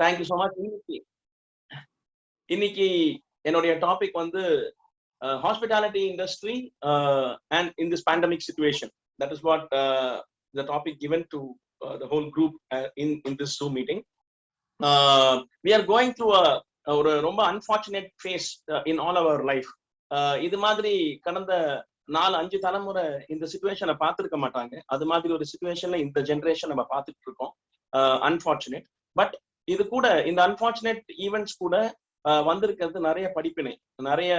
Thank you so much. இன்னைக்கு என்னுடைய topic வந்து hospitality industry and in this pandemic situation. That is what the topic given to the whole group in this Zoom meeting. We are going through ஒரு ரொம்ப unfortunate phase in all our life. இது மாதிரி கடந்த 4-5 தலைமுறை இந்த சிச்சுவேஷனை பார்த்துருக்க மாட்டாங்க. அது மாதிரி ஒரு சிச்சுவேஷன்ல இந்த ஜென்ரேஷன் நம்ம பார்த்துட்டு இருக்கோம். அன்பார்ச்சுனேட். பட் இது கூட இந்த அன்பார்ச்சுனேட் ஈவெண்ட்ஸ் கூட வந்திருக்கிறது நிறைய படிப்பினை, நிறைய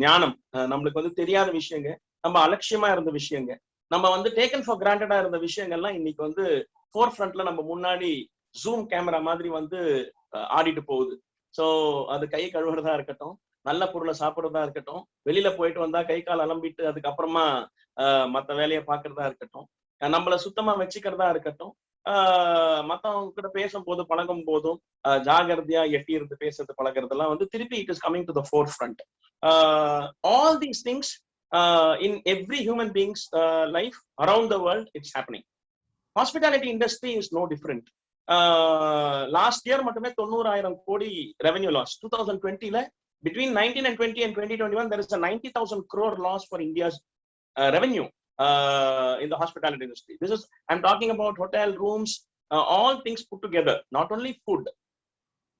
ஞானம். நம்மளுக்கு வந்து தெரியாத விஷயங்க, நம்ம அலட்சியமா இருந்த விஷயங்க, நம்ம வந்து டேக்கன் ஃபார் கிராண்டடா இருந்த விஷயங்கள்லாம் இன்னைக்கு வந்து ஃபோர் ஃப்ரண்ட்ல நம்ம முன்னாடி ஜூம் கேமரா மாதிரி வந்து ஆடிட்டு போகுது. ஸோ அது கை கழுவுறதா இருக்கட்டும், நல்ல பொருளை சாப்பிட்றதா இருக்கட்டும், வெளியில போயிட்டு வந்தா கை கால் அலம்பிட்டு அதுக்கப்புறமா மற்ற வேலையை பார்க்கறதா இருக்கட்டும், நம்மள சுத்தமா வச்சுக்கிறதா இருக்கட்டும், மற்றவங்க கிட்ட பேசும் போது பழகும் போதும் ஜாகிரதையா எட்டி இருந்து பேசுறது பழகிறதுலாம் வந்து திருப்பி it is coming to the forefront. All these things in every human beings life around the world it's happening. Hospitality industry is no different. Last year மட்டுமே 90,000 கோடி ரெவென்யூ லாஸ். 2020ல between 19 and 20 and 2021 there is a 90,000 crore loss for India's revenue in the hospitality industry. This is, I'm talking about hotel rooms, all things put together, not only food.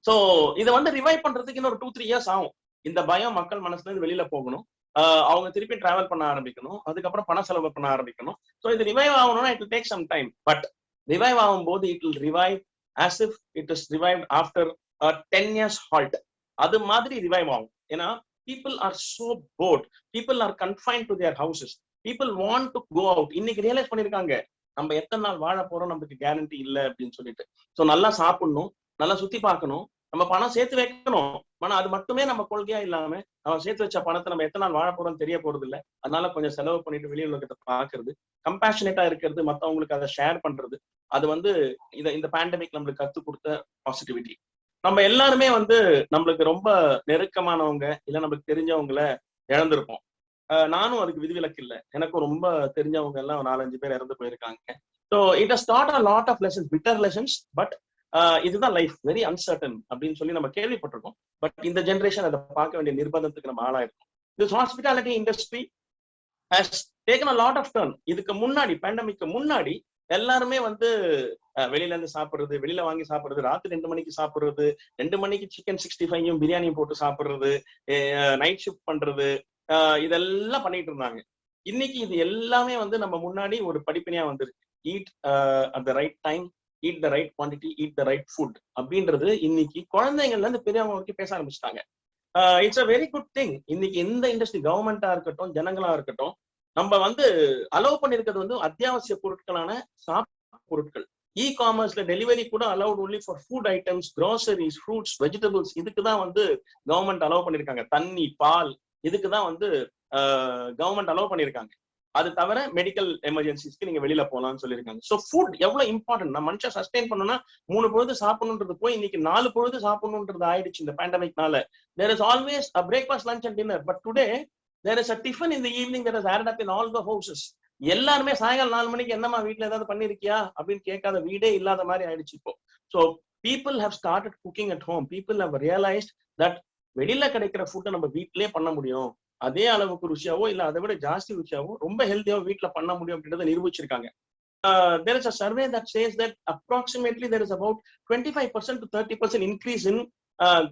So இதை வந்து revive பண்றதுக்கு இன்னொரு 2-3 years ஆகும். இந்த பயம் மக்கள் மனசுல இருந்து வெளியில போகணும், அவங்க திருப்பி டிராவல் பண்ண ஆரம்பிக்கணும், அதுக்கப்புறம் பண செலவு பண்ண ஆரம்பிக்கணும். ஸோ இது ரிவைவ் ஆகணும்னா it will take some time. But revive ஆகும்போது it will revive as if it is revived after a 10 years halt. அது மாதிரி ரிவைவ் ஆகும். ஏன்னா people are so bored, people are confined to their houses, people want to go out. இன்னைக்கு realise பண்ணிருக்காங்க, நம்ம எத்தனை நாள் வாழ போறோம் நமக்கு கேரண்டி இல்லை அப்படின்னு சொல்லிட்டு. ஸோ நல்லா சாப்பிடணும், நல்லா சுத்தி பார்க்கணும், நம்ம பணம் சேர்த்து வைக்கணும். ஆனா அது மட்டுமே நம்ம கொள்கையா இல்லாம நம்ம சேர்த்து வச்ச பணத்தை நம்ம எத்தனை நாள் வாழ போறோம் தெரிய போறது இல்லை. அதனால கொஞ்சம் செலவு பண்ணிட்டு வெளியே உலகத்தை பாக்குறது, கம்பேஷனேட்டா இருக்கிறது, மற்றவங்களுக்கு அதை ஷேர் பண்றது, அது வந்து இந்த பேண்டமிக் நம்மளுக்கு கத்து கொடுத்த பாசிட்டிவிட்டி. நம்ம எல்லாருமே வந்து நம்மளுக்கு ரொம்ப நெருக்கமானவங்க இல்ல நம்மளுக்கு தெரிஞ்சவங்களை இழந்திருப்போம். நானும் அதுக்கு விதிவிலக்கு இல்லை. எனக்கும் ரொம்ப தெரிஞ்சவங்க எல்லாம் 4-5 பேர் இறந்து போயிருக்காங்க. So it has taught a lot of lessons, bitter lessons. But இதுதான் லைஃப், வெரி அன்சர்டன் அப்படின்னு சொல்லி நம்ம கேள்விப்பட்டிருக்கோம். பட் இந்த ஜென்ரேஷன் அதை பார்க்க வேண்டிய நிர்பந்தத்துக்கு நம்ம ஆளாயிருக்கோம். This hospitality industry has taken a lot of turn. இதுக்கு முன்னாடி, பேண்டமிக்கு முன்னாடி எல்லாருமே வந்து வெளியில இருந்து சாப்பிடுறது, வெளியில வாங்கி சாப்பிடுறது, ராத்திரி 2 மணிக்கு சாப்பிடுறது, 2 மணிக்கு சிக்கன் 65யும் பிரியாணியும் போட்டு சாப்பிடுறது, நைட் ஷிஃப்ட் பண்றது, இதெல்லாம் பண்ணிட்டு இருந்தாங்க. இன்னைக்கு இது எல்லாமே வந்து நம்ம முன்னாடி ஒரு படிப்பினையா வந்துருக்கு. Eat at the right time, eat the right quantity, eat the right foot அப்படின்றது இன்னைக்கு குழந்தைங்கள்ல இருந்து பெரியவங்க வரைக்கும் பேச ஆரம்பிச்சிட்டாங்க. It's a very good thing. இன்னைக்கு எந்த இண்டஸ்ட்ரி, கவர்மெண்டா இருக்கட்டும், ஜனங்களா இருக்கட்டும், நம்ம வந்து அலோவ் பண்ணிருக்கிறது வந்து அத்தியாவசிய பொருட்களான சாப்பிட்ட பொருட்கள். இ காமர்ஸ்ல டெலிவரி கூட allowed only for food items, groceries, fruits, vegetables. இதுக்குதான் வந்து கவர்மெண்ட் அலோவ் பண்ணிருக்காங்க. தண்ணி, பால், இதுக்குதான் வந்து கவர்மெண்ட் அலோவ் பண்ணிருக்காங்க. அது தவிர மெடிக்கல் எமர்ஜென்சிஸ்க்கு நீங்க வெளியில போலாம்னு சொல்லியிருக்காங்க. ஸோ ஃபுட் எவ்வளவு இம்பார்ட்டன்ட். நம்ம மனுஷன் சஸ்டெயின் பண்ணணும்னா 3 பொழுது சாப்பிடணுன்றது போய் இன்னைக்கு 4 பொழுது சாப்பிடணுன்றது ஆயிடுச்சு இந்த பேண்டமிக்னால. There is always a breakfast, lunch and dinner. But today there is a tiffin in the evening that is added up in all the houses. எல்லாருமே சாயங்காலம் 4 மணிக்கு என்னமா வீட்டுல ஏதாவது பண்ணிருக்கியா அப்படின்னு கேட்காத வீடே இல்லாத மாதிரி ஆயிடுச்சு இப்போ. So people have started cooking at home. People have realized that வெளியில கிடைக்கிற ஃபுட்டை நம்ம வீட்டிலே பண்ண முடியும், அதே அளவுக்கு ருசியாவோ இல்ல அதை விட ஜாஸ்தி ருசியாவோ ரொம்ப ஹெல்த்தியாவோ வீட்டுல பண்ண முடியும் அப்படின்றத நிரூபிச்சிருக்காங்க. There is a survey that says that approximately there is about 25% to 30% increase in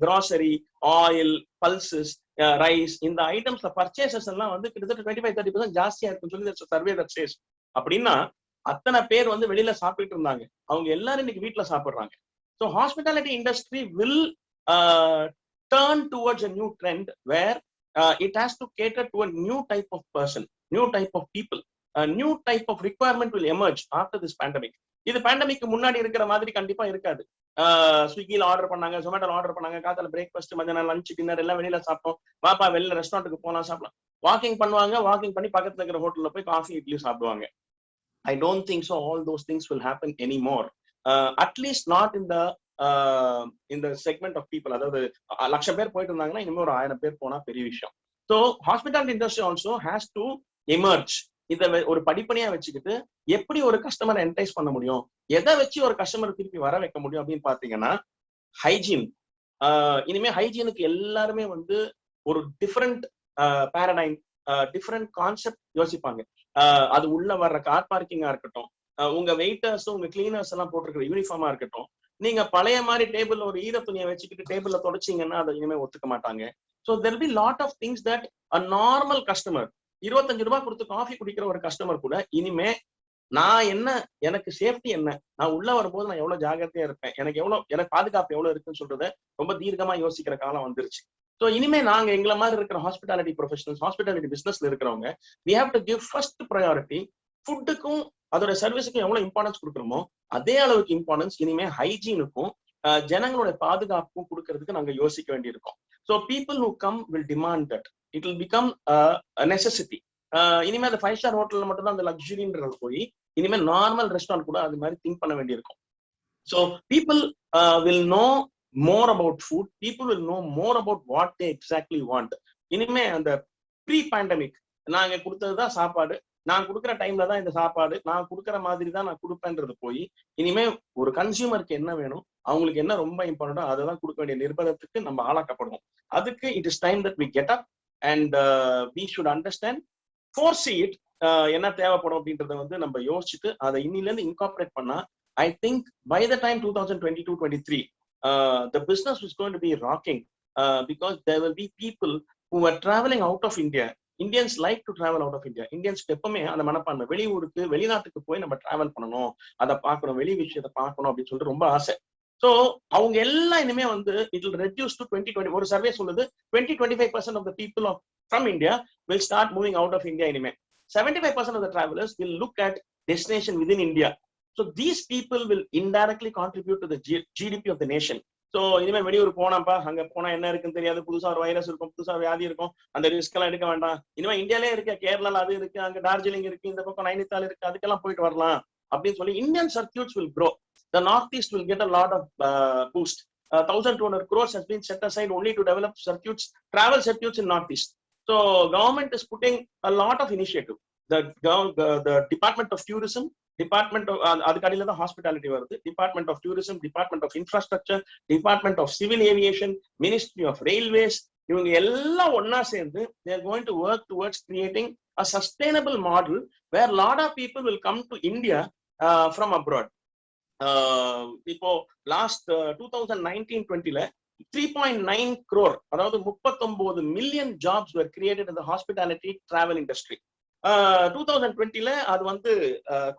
grocery, oil, pulses, rice, இந்த ஐட்டம்ஸ்ல பர்ச்சேசஸ் எல்லாம் வந்து கிட்டத்தட்ட 25-30% ஜாஸ்தியா இருக்குன்னு சொல்லி சர்வே தட் சேஸ். அப்படின்னா அத்தனை பேர் வந்து வெளியில சாப்பிட்டு இருந்தாங்க, அவங்க எல்லாரும் இன்னைக்கு வீட்டுல சாப்பிடுறாங்க. So hospitality industry will turn towards a new trend where it has to cater to a new type of person, new type of people, a new type of requirement will emerge after this pandemic. இது பேண்டமிக்கு முன்னாடி இருக்கிற மாதிரி கண்டிப்பா இருக்காது. ஸ்விக்கில order பண்ணாங்க, ஜொமேட்டோல order பண்ணாங்க, காத்தால breakfast, மத்தியானம் லஞ்ச், டின்னர் எல்லாம் வெளியில சாப்பிட்டோம். வாப்பா வெளியில ரெஸ்டாரண்ட்டுக்கு போலாம் சாப்பிடலாம். வாக்கிங் பண்ணுவாங்க, வாக்கிங் பண்ணி பக்கத்துல இருக்கிற ஹோட்டல்ல போய் காஃபி இட்லி சாப்பிடுவாங்க. I don't think so all those things will happen anymore, at least not in the segment of people. அதாவது 1,00,000 பேர் போயிட்டு இருந்தாங்கன்னா இனிமே ஒரு 1000 பேர் போனா பெரிய விஷயம். So hospitality industry also has to emerge. இதை ஒரு படிப்படியா வச்சுக்கிட்டு எப்படி ஒரு கஸ்டமரை என்டைஸ் பண்ண முடியும், எதை வச்சு ஒரு கஸ்டமர் திருப்பி வர வைக்க முடியும் அப்படின்னு பாத்தீங்கன்னா ஹைஜீன். இனிமே ஹைஜீனுக்கு எல்லாருமே வந்து ஒரு டிஃப்ரெண்ட் பேரடைம், டிஃப்ரெண்ட் கான்செப்ட் யோசிப்பாங்க. அது உள்ள வர்ற கார் பார்க்கிங்கா இருக்கட்டும், உங்க வெயிட்டர்ஸும் உங்க கிளீனர்ஸ் எல்லாம் போட்டிருக்கிற யூனிஃபார்மா இருக்கட்டும், நீங்க பழைய மாதிரி டேபிள் ஒரு ஈர துணியை வச்சுக்கிட்டு டேபிள்ல தொடச்சிங்கன்னா அதை இனிமே ஒத்துக்க மாட்டாங்க. So there be lot of things that a normal customer 25 ரூபாய் கொடுத்து காஃபி குடிக்கிற ஒரு கஸ்டமர் கூட இனிமே நான் என்ன, எனக்கு சேஃப்டி என்ன, நான் உள்ள வரும்போது நான் எவ்வளவு ஜாகிரதையா இருப்பேன், எனக்கு பாதுகாப்பு எவ்வளவு இருக்குன்னு சொல்றத ரொம்ப தீர்க்கமா யோசிக்கிற காலம் வந்துருச்சு. ஸோ இனிமே நாங்க எங்களை மாதிரி இருக்கிற ஹாஸ்பிட்டாலிட்டி ப்ரொஃபஷனல்ஸ், ஹாஸ்பிட்டாலிட்டி பிசினஸ்ல இருக்கிறவங்க, we have to give first priority ஃபுட்டுக்கும் அதோட சர்வீஸுக்கும் எவ்வளவு இம்பார்ட்டன்ஸ் கொடுக்குறோமோ அதே அளவுக்கு இம்பார்ட்டன்ஸ் இனிமே ஹைஜீனுக்கும் ஜனங்களோட பாதுகாப்புக்கும் கொடுக்கறதுக்கு நாங்க யோசிக்க வேண்டியிருக்கோம். So people who come will demand that, it will become necessity. இனிமே அந்த 5 ஸ்டார் ஹோட்டல்ல மட்டும் தான் அந்த லக்ஸுரின்றது போய் இனிமே நார்மல் ரெஸ்டாரண்ட் கூட அது மாதிரி திங்க் பண்ண வேண்டியிருக்கும். So people will know more about food, people will know more about what they exactly want. இனிமே அந்த ப்ரீ பேண்டமிக் நாங்க கொடுத்ததுதான் சாப்பாடு, நான் கொடுக்குற டைம்ல தான் இந்த சாப்பாடு, நான் கொடுக்குற மாதிரி தான் நான் கொடுப்பேன்றது போய் இனிமே ஒரு கன்சியூமருக்கு என்ன வேணும், அவங்களுக்கு என்ன ரொம்ப இம்பார்ட்டன்டோ அதை தான் கொடுக்க வேண்டிய நிர்பந்தத்துக்கு நம்ம ஆளாக்கப்படுவோம். அதுக்கு it is time that we get up and we should understand, foresee it, என்ன தேவைப்படும் அப்படின்றத வந்து நம்ம யோசிச்சுட்டு அதை இன்னில இருந்து இன்கார்பரேட் பண்ணா I think by the time 2022-23 the business is going to be rocking, because there will be people who are traveling out of India. Indians like to travel out of India. Indians எப்பவுமே அந்த மனப்பான்மை, வெளியூருக்கு வெளிநாட்டுக்கு போய் நம்ம travel பண்ணணும், அதை பார்க்கணும், வெளி விஷயத்தை பார்க்கணும் அப்படின்னு சொல்லிட்டு ரொம்ப ஆசை. ஸோ அவங்க எல்லாம் இனிமே வந்து இட் வில் ரெடியூஸ் டு 2020. ஒரு சர்வே சொல்லுது 20-25% of the people from India will start moving out of India. இனிமே 75% of the travelers will look at destination within India. So these people will indirectly contribute to the GDP of the nation. So இனிமே வெளியூர் போனாப்பா, அங்க போனா என்ன இருக்குன்னு தெரியாது, புதுசா ஒரு வைரஸ் இருக்கும், புதுசா வியாதி இருக்கும், அந்த ரிஸ்க் எல்லாம் எடுக்க வேண்டாம், இனிமே இந்தியாலே இருக்க, கேரளால அது இருக்கு, அங்க டார்ஜிலிங் இருக்கு, இந்த பக்கம் நைனித்தால் இருக்கு, அதுக்கெல்லாம் போயிட்டு வரலாம் அப்படின்னு சொல்லி Indian circuits will grow. The northeast will get a lot of boost. 1,200 crores has been set aside only to develop circuits, travel circuits in northeast. So government is putting a lot of initiative. The Department of Tourism, Department of அதுக்கு அடியில தான் hospitality வருது, Department of Tourism, Department of Infrastructure, Department of Civil Aviation, Ministry of Railways, இவங்க எல்லாம் ஒன்னா சேர்ந்து they are going to work towards creating a sustainable model where lot of people will come to India from abroad. இப்போ last 2019-20ல 3.9 crore, அதாவது 39 million jobs were created in the hospitality travel industry. 2020ல அது வந்து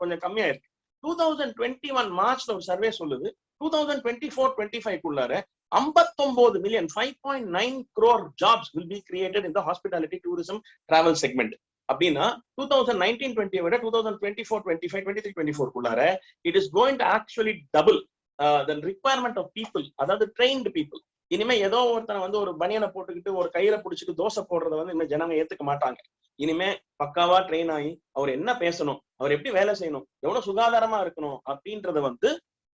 கொஞ்சம் கம்மியா இருக்கு. 2021 மார்ச்ல ஒரு survey சொல்லுது 2024-25 குள்ளார 59 million 5.9 crore jobs will be created in the hospitality tourism travel segment. அப்படின்னா 2019-20 விட 2024-25 23-24 குள்ளார it is going to actually double the requirement of people, அதாவது trained people. இனிமே ஏதோ ஒருத்தனை வந்து ஒரு பனியனை போட்டுக்கிட்டு ஒரு கையில பிடிச்சிட்டு தோசை போடுறத வந்து இனிமே ஜனங்க ஏத்துக்க மாட்டாங்க. இனிமே பக்காவா ட்ரெயின் ஆகி அவர் என்ன பேசணும், அவர் எப்படி வேலை செய்யணும், எவ்வளவு சுகாதாரமா இருக்கணும் அப்படின்றத வந்து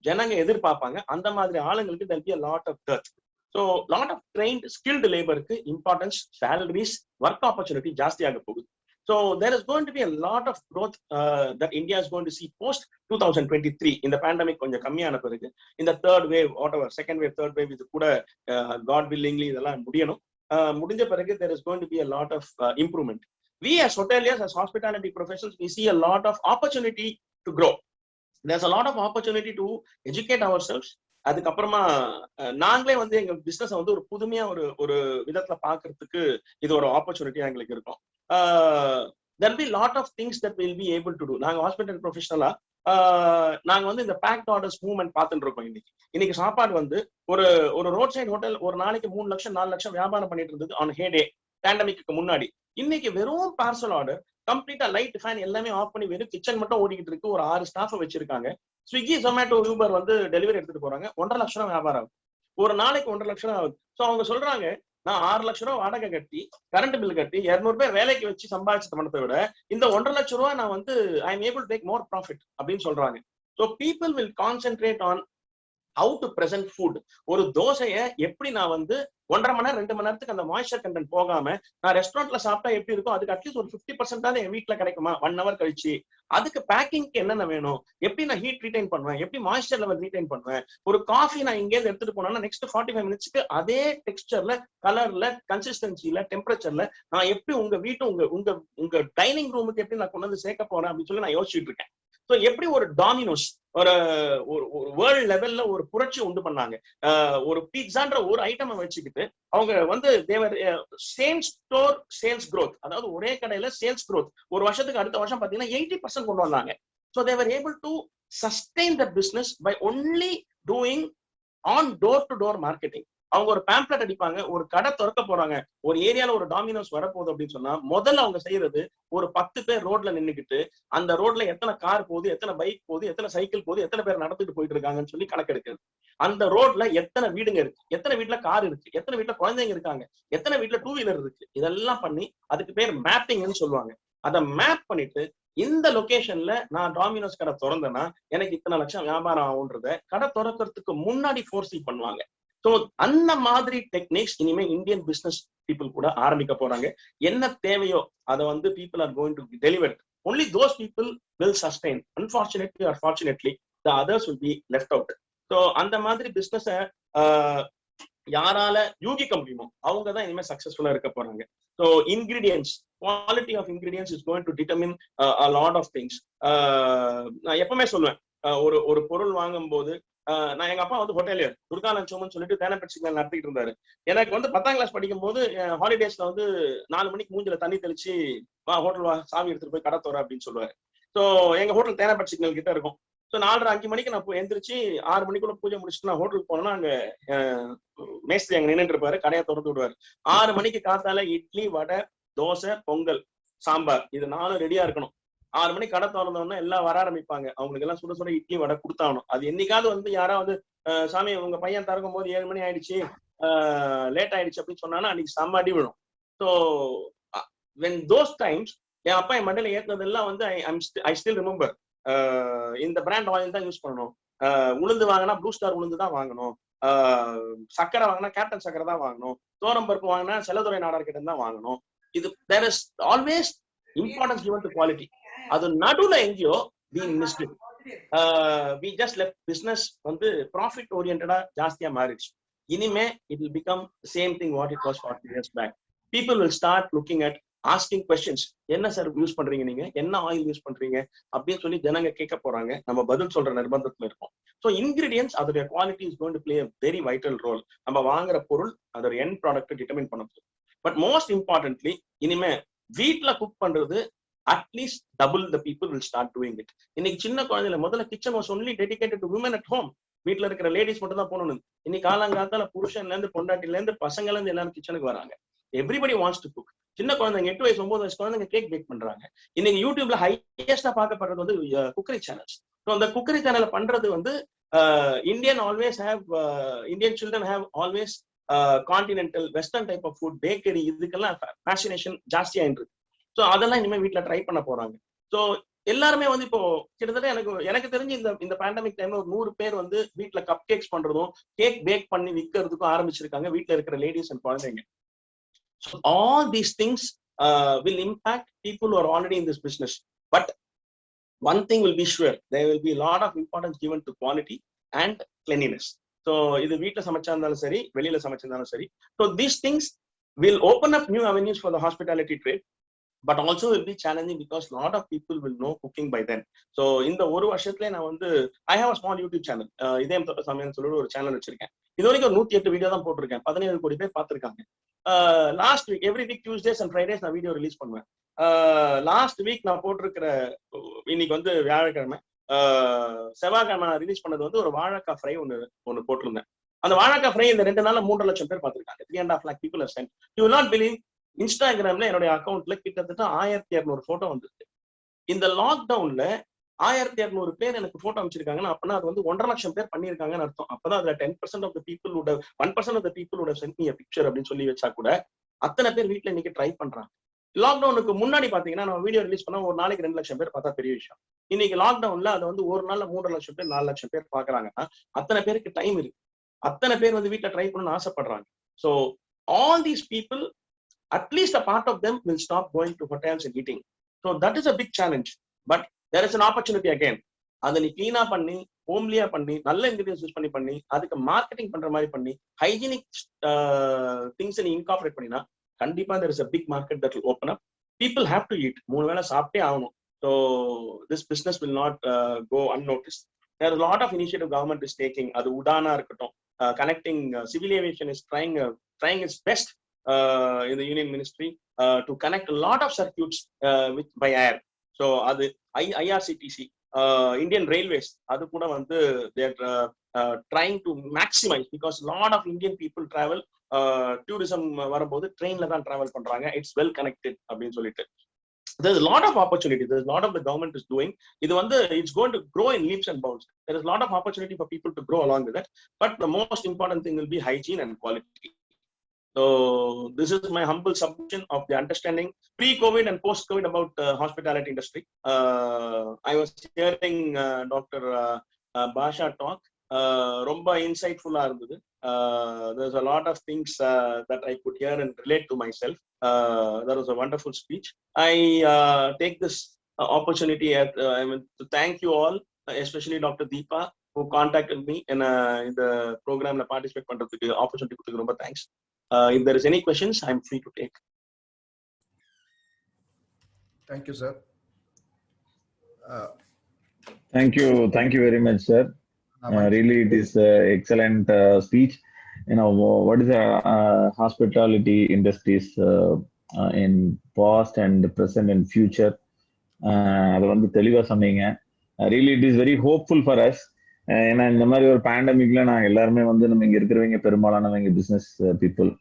ஜனங்க எதிர்பார்ப்பாங்க. அந்த மாதிரி ஆளுங்களுக்கு there'll be a lot of dearth. So lot of trained skilled laborக்கு இம்பார்ட்டன்ஸ், salaries, work opportunity ஜாஸ்தியாக போகுது. So there is going to be a lot of growth that India is going to see post 2023. In the pandemic கொஞ்சம் கம்மியான பிறகு இந்த third wave, whatever, second wave, third wave, இது கூட God willingly இதெல்லாம் முடியணும். முடிஞ்ச பிறகு there is going to be a lot of improvement. We as hoteliers, as hospitality professionals, we see a lot of opportunity to grow. There's a lot of opportunity to educate ourselves. அதுக்கப்புறமா நாங்களே வந்து எங்க business வந்து ஒரு புதுமையா ஒரு விதத்துல பாக்குறதுக்கு இது ஒரு ஆப்பர்ச்சுனிட்டியா எங்களுக்கு இருக்கும். there will be lot of things that we'll be able to do. நாங்க ஹாஸ்பிட்டல் ப்ரொஃபஷனலா நாங்க வந்து இந்த பேக்ட் ஆர்டர்ஸ் மூவ்மெண்ட் பார்த்துட்டு இருக்கோம். இன்னைக்கு சாப்பாடு வந்து ஒரு ரோட் சைடு ஹோட்டல் ஒரு நாளைக்கு 3 லட்சம் 4 லட்சம் வியாபாரம் பண்ணிட்டு இருந்தது ஆன் ஹே டே பேண்டமிக்கு முன்னாடி. இன்னைக்கு வெறும் பார்சல் ஆர்டர் கம்ப்ளீட்டா லைட் ஃபேன் எல்லாமே ஆஃப் பண்ணி வெறும் கிச்சன் மட்டும் ஓடிக்கிட்டு இருக்கு. ஒரு 6 ஸ்டாஃப் வச்சிருக்காங்க. ஸ்விக்கி, ஜொமேட்டோ, ஊபர் வந்து டெலிவரி எடுத்துட்டு போறாங்க. 1.5 லட்சம் ரூபாய் வியாபாரம் ஆகுது. ஒரு நாளைக்கு 1.5 லட்சம் ரூபாய் ஆகுது. ஸோ அவங்க சொல்றாங்க, நான் 6 லட்சம் ரூபாய் வாடகை கட்டி கரண்ட் பில் கட்டி 200 பேர் வேலைக்கு வச்சு சம்பாதிச்ச பணத்தை விட இந்த 1.5 லட்சம் ரூபாய் நான் வந்து I am able to take more profit அப்படின்னு சொல்றாங்க. So people will concentrate on how to present food. ஒரு தோசையை எப்படி நான் வந்து 1.5 மணி நேரம் 2 மணி நேரத்துக்கு அந்த மாய்ஸ்சர் கண்டென்ட் போகாம நான் ரெஸ்டாரண்ட்ல சாப்பிட்டா எப்படி இருக்கும், அதுக்கு அட்லீஸ்ட் ஒரு 50% என் வீட்டுல கிடைக்குமா 1 hour கழிச்சு. அதுக்கு பேக்கிங்க்கு என்னென்ன வேணும், எப்படி நான் ஹீட் ரீடைன் பண்ணுவேன், எப்படி மாய்ஸ்சர் லெவல் ரீடைன் பண்ணுவேன். ஒரு காஃபி நான் இங்கே எடுத்துட்டு போனேன்னா நெக்ஸ்ட் 45 மினிட்ஸ்க்கு அதே டெக்ஸ்டர்ல, கலர்ல, கன்சிஸ்டன்சில, டெம்பரேச்சர்ல நான் எப்படி உங்க வீட்டு உங்க உங்க டைனிங் ரூமுக்கு எப்படி நான் கொண்டு வந்து சேர்க்க போறேன் அப்படின்னு சொல்லி நான் யோசிச்சுட்டு இருக்கேன். ஸோ எப்படி ஒரு டாமினோஸ் ஒரு வேர்ல்ட் லெவல்ல ஒரு புரட்சி உண்டு பண்ணாங்க. ஒரு பீட்சான்ற ஒரு ஐட்டமை வச்சுக்கிட்டு அவங்க வந்து தேவர் சேம் ஸ்டோர் சேல்ஸ் growth, அதாவது ஒரே கடையில சேல்ஸ் growth ஒரு வருஷத்துக்கு அடுத்த வருஷம் பாத்தீங்கன்னா 80% கொண்டு வந்தாங்க. So they're able to sustain the business by only doing on door to door marketing. அவங்க ஒரு பேம்ப்ளெட் அடிப்பாங்க, ஒரு கடை திறக்க போறாங்க, ஒரு ஏரியால ஒரு டாமினோஸ் வரப்போகுது அப்படின்னு சொன்னா முதல்ல அவங்க செய்யறது ஒரு 10 பேர் ரோட்ல நின்னுக்கிட்டு அந்த ரோட்ல எத்தனை கார் போகுது, எத்தனை பைக் போகுது, எத்தனை சைக்கிள் போகுது, எத்தனை பேர் நடந்துட்டு போயிட்டு இருக்காங்கன்னு சொல்லி கணக்கெடுக்கிறது. அந்த ரோட்ல எத்தனை வீடுங்க இருக்கு, எத்தனை வீட்டுல கார் இருக்கு, எத்தனை வீட்டுல குழந்தைங்க இருக்காங்க, எத்தனை வீட்டுல 2 வீலர் இருக்கு, இதெல்லாம் பண்ணி அதுக்கு பேர் மேப்பிங்னு சொல்லுவாங்க. அதை மேப் பண்ணிட்டு இந்த லொகேஷன்ல நான் டாமினோஸ் கடை திறந்தேன்னா எனக்கு இத்தனை லட்சம் வியாபாரம் ஆகுன்றத கடை திறக்கிறதுக்கு முன்னாடி ஃபோர்ஸி பண்ணுவாங்க. ஸோ அந்த மாதிரி டெக்னிக்ஸ் இனிமே இந்தியன் பிசினஸ் பீப்புள் கூட ஆரம்பிக்க போறாங்க. என்ன தேவையோ அதை வந்து people are going to deliver. Only those people will sustain. Unfortunately or fortunately the others will be left out. So அந்த மாதிரி பிசினஸ யாரால யூகிக்க முடியுமோ அவங்க தான் இனிமே சக்சஸ்ஃபுல்லா இருக்க போறாங்க. So ingredients, quality of ingredients is going to determine a lot of things. நான் எப்பவுமே சொல்லுவேன், ஒரு பொருள் வாங்கும் போது நான் எங்க அப்பா வந்து ஹோட்டலியர் துர்கா லஞ்சோம்னு சொல்லிட்டு தேனப்பேட் சிக்னல் நடத்திட்டு இருந்தாரு. எனக்கு வந்து 10ஆம் கிளாஸ் படிக்கும் போது ஹாலிடேஸ்ல வந்து 4 மணிக்கு மூஞ்சில தண்ணி தெளிச்சு வா ஹோட்டல் வா சாவி எடுத்துட்டு போய் கடை தோற அப்படின்னு சொல்லுவாரு. ஸோ எங்க ஹோட்டல் தேனப்பேட் சிக்னல் கிட்ட இருக்கும். ஸோ 4:30 5 மணிக்கு நான் எந்திரிச்சு 6 மணிக்குள்ள பூஜை முடிச்சுட்டு நான் ஹோட்டலுக்கு போனேன்னா அங்க மேஸ்திரி அங்க நின்றுட்டு இருப்பாரு, கடையை திறந்து விடுவாரு. 6 மணிக்கு காத்தால இட்லி, வடை, தோசை, பொங்கல், சாம்பார் இது 4 ரெடியா இருக்கணும். 6 மணிக்கு கடை திறந்தோம்னா எல்லாம் வர ஆரம்பிப்பாங்க. அவங்களுக்கு எல்லாம் சுட சுட இட்லி வடை கொடுத்தாகணும். அது என்னைக்காவது வந்து யாரா வந்து சாமி உங்க பையன் திறக்கும் போது 7 மணி ஆயிடுச்சு, லேட் ஆயிடுச்சு அப்படின்னு சொன்னாங்கன்னா அன்னைக்கு செம்ம அடி விழும். ஸோ வென் தோஸ் டைம்ஸ் என் அப்பா என் மண்டையில ஏற்னதெல்லாம் வந்து ஐ ஸ்டில் ரிமெம்பர். இந்த பிராண்ட் ஆயில் தான் யூஸ் பண்ணணும், உளுந்து வாங்கினா ப்ளூ ஸ்டார் உளுந்து தான் வாங்கணும், சக்கரை வாங்கினா கேப்டன் சக்கரை தான் வாங்கணும், தோரம் பருப்பு வாங்கினா செல்லதுரை நாடார் கிட்ட தான் வாங்கணும். இது there is always importance given to quality. அது நடுவுல எங்கேயோ we missed it. We just left business வந்து profit oriented ஜாஸ்தியா மாறிடுச்சு. இனிமே it will become the same thing what it was 40 years back. People will start looking at asking questions. என்ன sir use பண்றீங்க, நீங்க என்ன ஆயில் யூஸ் பண்றீங்க அப்படின்னு சொல்லி ஜனங்க கேட்க போறாங்க. நம்ம பதில் சொல்ற நிர்பந்தத்துல இருக்கோம். ஸோ இன்கிரீடியன்ஸ் அதோட quality is going to play a very vital role. நம்ம வாங்குற பொருள் அதோட எண்ட் ப்ராடக்ட் டிட்டர்மின் பண்ண போகுது. பட் மோஸ்ட் இம்பார்ட்டன்ட்லி இனிமே வீட்டுல குக் பண்றது at least double the people will start doing it. இன்னைக்கு சின்ன குழந்தைல முதல்ல kitchen was only dedicated to women at home. வீட்டுல இருக்கிற லேடிஸ் மட்டும் தான் போகணும். இன்னைக்கு காலங்காத்தால புருஷன்ல இருந்து பொண்டாட்டில இருந்து பசங்கள்ல இருந்து எல்லாரும் கிச்சனுக்கு வராங்க. Everybody wants to cook. சின்ன குழந்தைங்க 8 வயசு 9 வயசு குழந்தைங்க கேக் பேக் பண்றாங்க. இன்னைக்கு யூடியூப்ல ஹையஸ்டா பார்க்கப்படுறது வந்து குக்கரி சேனல்ஸ். ஸோ அந்த குக்கரி சேனலை பண்றது வந்து Indian children have always continental western type of food, bakery இதுக்கெல்லாம் ஃபேசினேஷன் ஜாஸ்தியா இருக்கு. ஸோ அதெல்லாம் இனிமேல் வீட்டில் ட்ரை பண்ண போறாங்க. ஸோ எல்லாருமே வந்து இப்போ கிட்டத்தட்ட எனக்கு தெரிஞ்சு இந்த பேண்டமிக் டைம்ல ஒரு 100 பேர் வந்து வீட்டுல கப் கேக்ஸ் பண்றதும் கேக் பேக் பண்ணி விற்கிறதுக்கும் ஆரம்பிச்சிருக்காங்க வீட்டுல இருக்கிற லேடிஸ் அண்ட் குழந்தைங்க. So all these things will impact people who are already in this business. But one thing will be sure, there will be a lot of importance given to quality and cleanliness. So இது வீட்டுல சமைச்சா இருந்தாலும் சரி, வெளியில சமைச்சிருந்தாலும் சரி. So these things will open up new avenues for the hospitality trade. But also will be challenging because a lot of people will know cooking by then. So இந்த ஒரு வருஷத்துல நான் வந்து I have a small YouTube channel. இதயம் தொட்ட சமையல் சொல்லிட்டு ஒரு சேனல் வச்சிருக்கேன். இது வரைக்கும் 108 வீடியோ தான் போட்டிருக்கேன். 17 கோடி பேர் பார்த்திருக்காங்க. Last week every week Tuesdays and Fridays நான் வீடியோ ரிலீஸ் பண்ணுவேன். லாஸ்ட் வீக் நான் போட்டிருக்கிற இன்னைக்கு வந்து வியாழக்கிழமை, செவ்வாய்க்கிழமை நான் ரிலீஸ் பண்ணது வந்து ஒரு வாழைக்காய் ஃப்ரை ஒன்னு போட்டிருந்தேன். அந்த வாழைக்காய் ஃப்ரை இந்த 2 நாள்ல 3 லட்சம் பேர் பார்த்திருக்காங்க. 3.5 lakh people have sent. You will not believe, இன்ஸ்டாகிராம்ல என்னுடைய அக்கௌண்ட்ல கிட்டத்தட்ட 1200 போட்டோ வந்திருக்கு. இந்த லாக்டவுன்ல 1200 பேர் எனக்கு போட்டோ அமைச்சிருக்காங்கன்னா அப்படின்னா அது வந்து 1.5 லட்சம் பேர் பண்ணிருக்காங்கன்னு அர்த்தம். அப்பதான் அதுல 10% of the people would have 1% of the people would have sent me a picture அப்படின்னு சொல்லி வச்சா கூட அத்தனை பேர் வீட்டுல இன்னைக்கு ட்ரை பண்றாங்க. லாக்டவுனுக்கு முன்னாடி பாத்தீங்கன்னா நம்ம வீடியோ ரிலீஸ் பண்ணா ஒரு நாளைக்கு 2 லட்சம் பேர் பார்த்தா பெரிய விஷயம். இன்னைக்கு லாக்டவுன்ல அதை வந்து ஒரு நாள்ல 3 லட்சம் பேர் 4 லட்சம் பேர் பாக்குறாங்கன்னா அத்தனை பேருக்கு டைம் இருக்கு. அத்தனை பேர் வந்து வீட்டுல ட்ரை பண்ணணும்னு ஆசைப்படுறாங்க. So all these people, at least a part of them will stop going to hotels and eating. So that is a big challenge. But there is an opportunity again. அதை நீ கிளீனா பண்ணி, ஹோம்லியா பண்ணி, நல்ல இன்கிரீடியன்ஸ் யூஸ் பண்ணி அதுக்கு மார்க்கெட்டிங் பண்ற மாதிரி பண்ணி, ஹைஜீனிக் திங்ஸ் நீ இன்கார்பரேட் பண்ணினா கண்டிப்பா there is a big market that will open up. People have to eat. 3 வேளை சாப்பிட்டே ஆகணும். So this business will not go unnoticed. There are a lot of initiative government is taking. அது உடானா இருக்கட்டும், connecting civil aviation is trying its best in the union ministry to connect a lot of circuits by air. So அது IRCTC, Indian Railways, அது கூட வந்து they are trying to maximize, because a lot of Indian people travel tourism வரும்போது ட்ரெயின்ல தான் travel பண்றாங்க. It's well connected அப்படின்னு சொல்லிட்டு there's a lot of opportunity. There's a lot of the government is doing. இது வந்து it's going to grow in leaps and bounds. There is a lot of opportunity for people to grow along with it. But the most important thing will be hygiene and quality. So this is my humble submission of the understanding pre-COVID and post-COVID about hospitality industry. I was hearing Dr. Basha talk. ரொம்ப இன்சைட்ஃபுல்லா இருந்தது. There's a lot of things that I could hear and relate to myself. That was a wonderful speech. I take this opportunity to thank you all, especially Dr. Deepa, who contacted me in the program la participate பண்றதுக்கு opportunity கொடுத்ததுக்கு ரொம்ப thanks. If there is any questions, I'm free to take. Thank you, sir. Thank you very much, sir. Really, it is excellent speech. You know, what is the hospitality industries in past and present and future? அது வந்து தெளிவா சொன்னீங்க. Really, it is very hopeful for us. ஏன்னா இந்த மாதிரி ஒரு பேண்டமிக்ல நாங்கள் எல்லாருமே வந்து நம்ம இங்க இருக்கிறவங்க பெரும்பாலானவங்க பிசினஸ் பீப்புள்.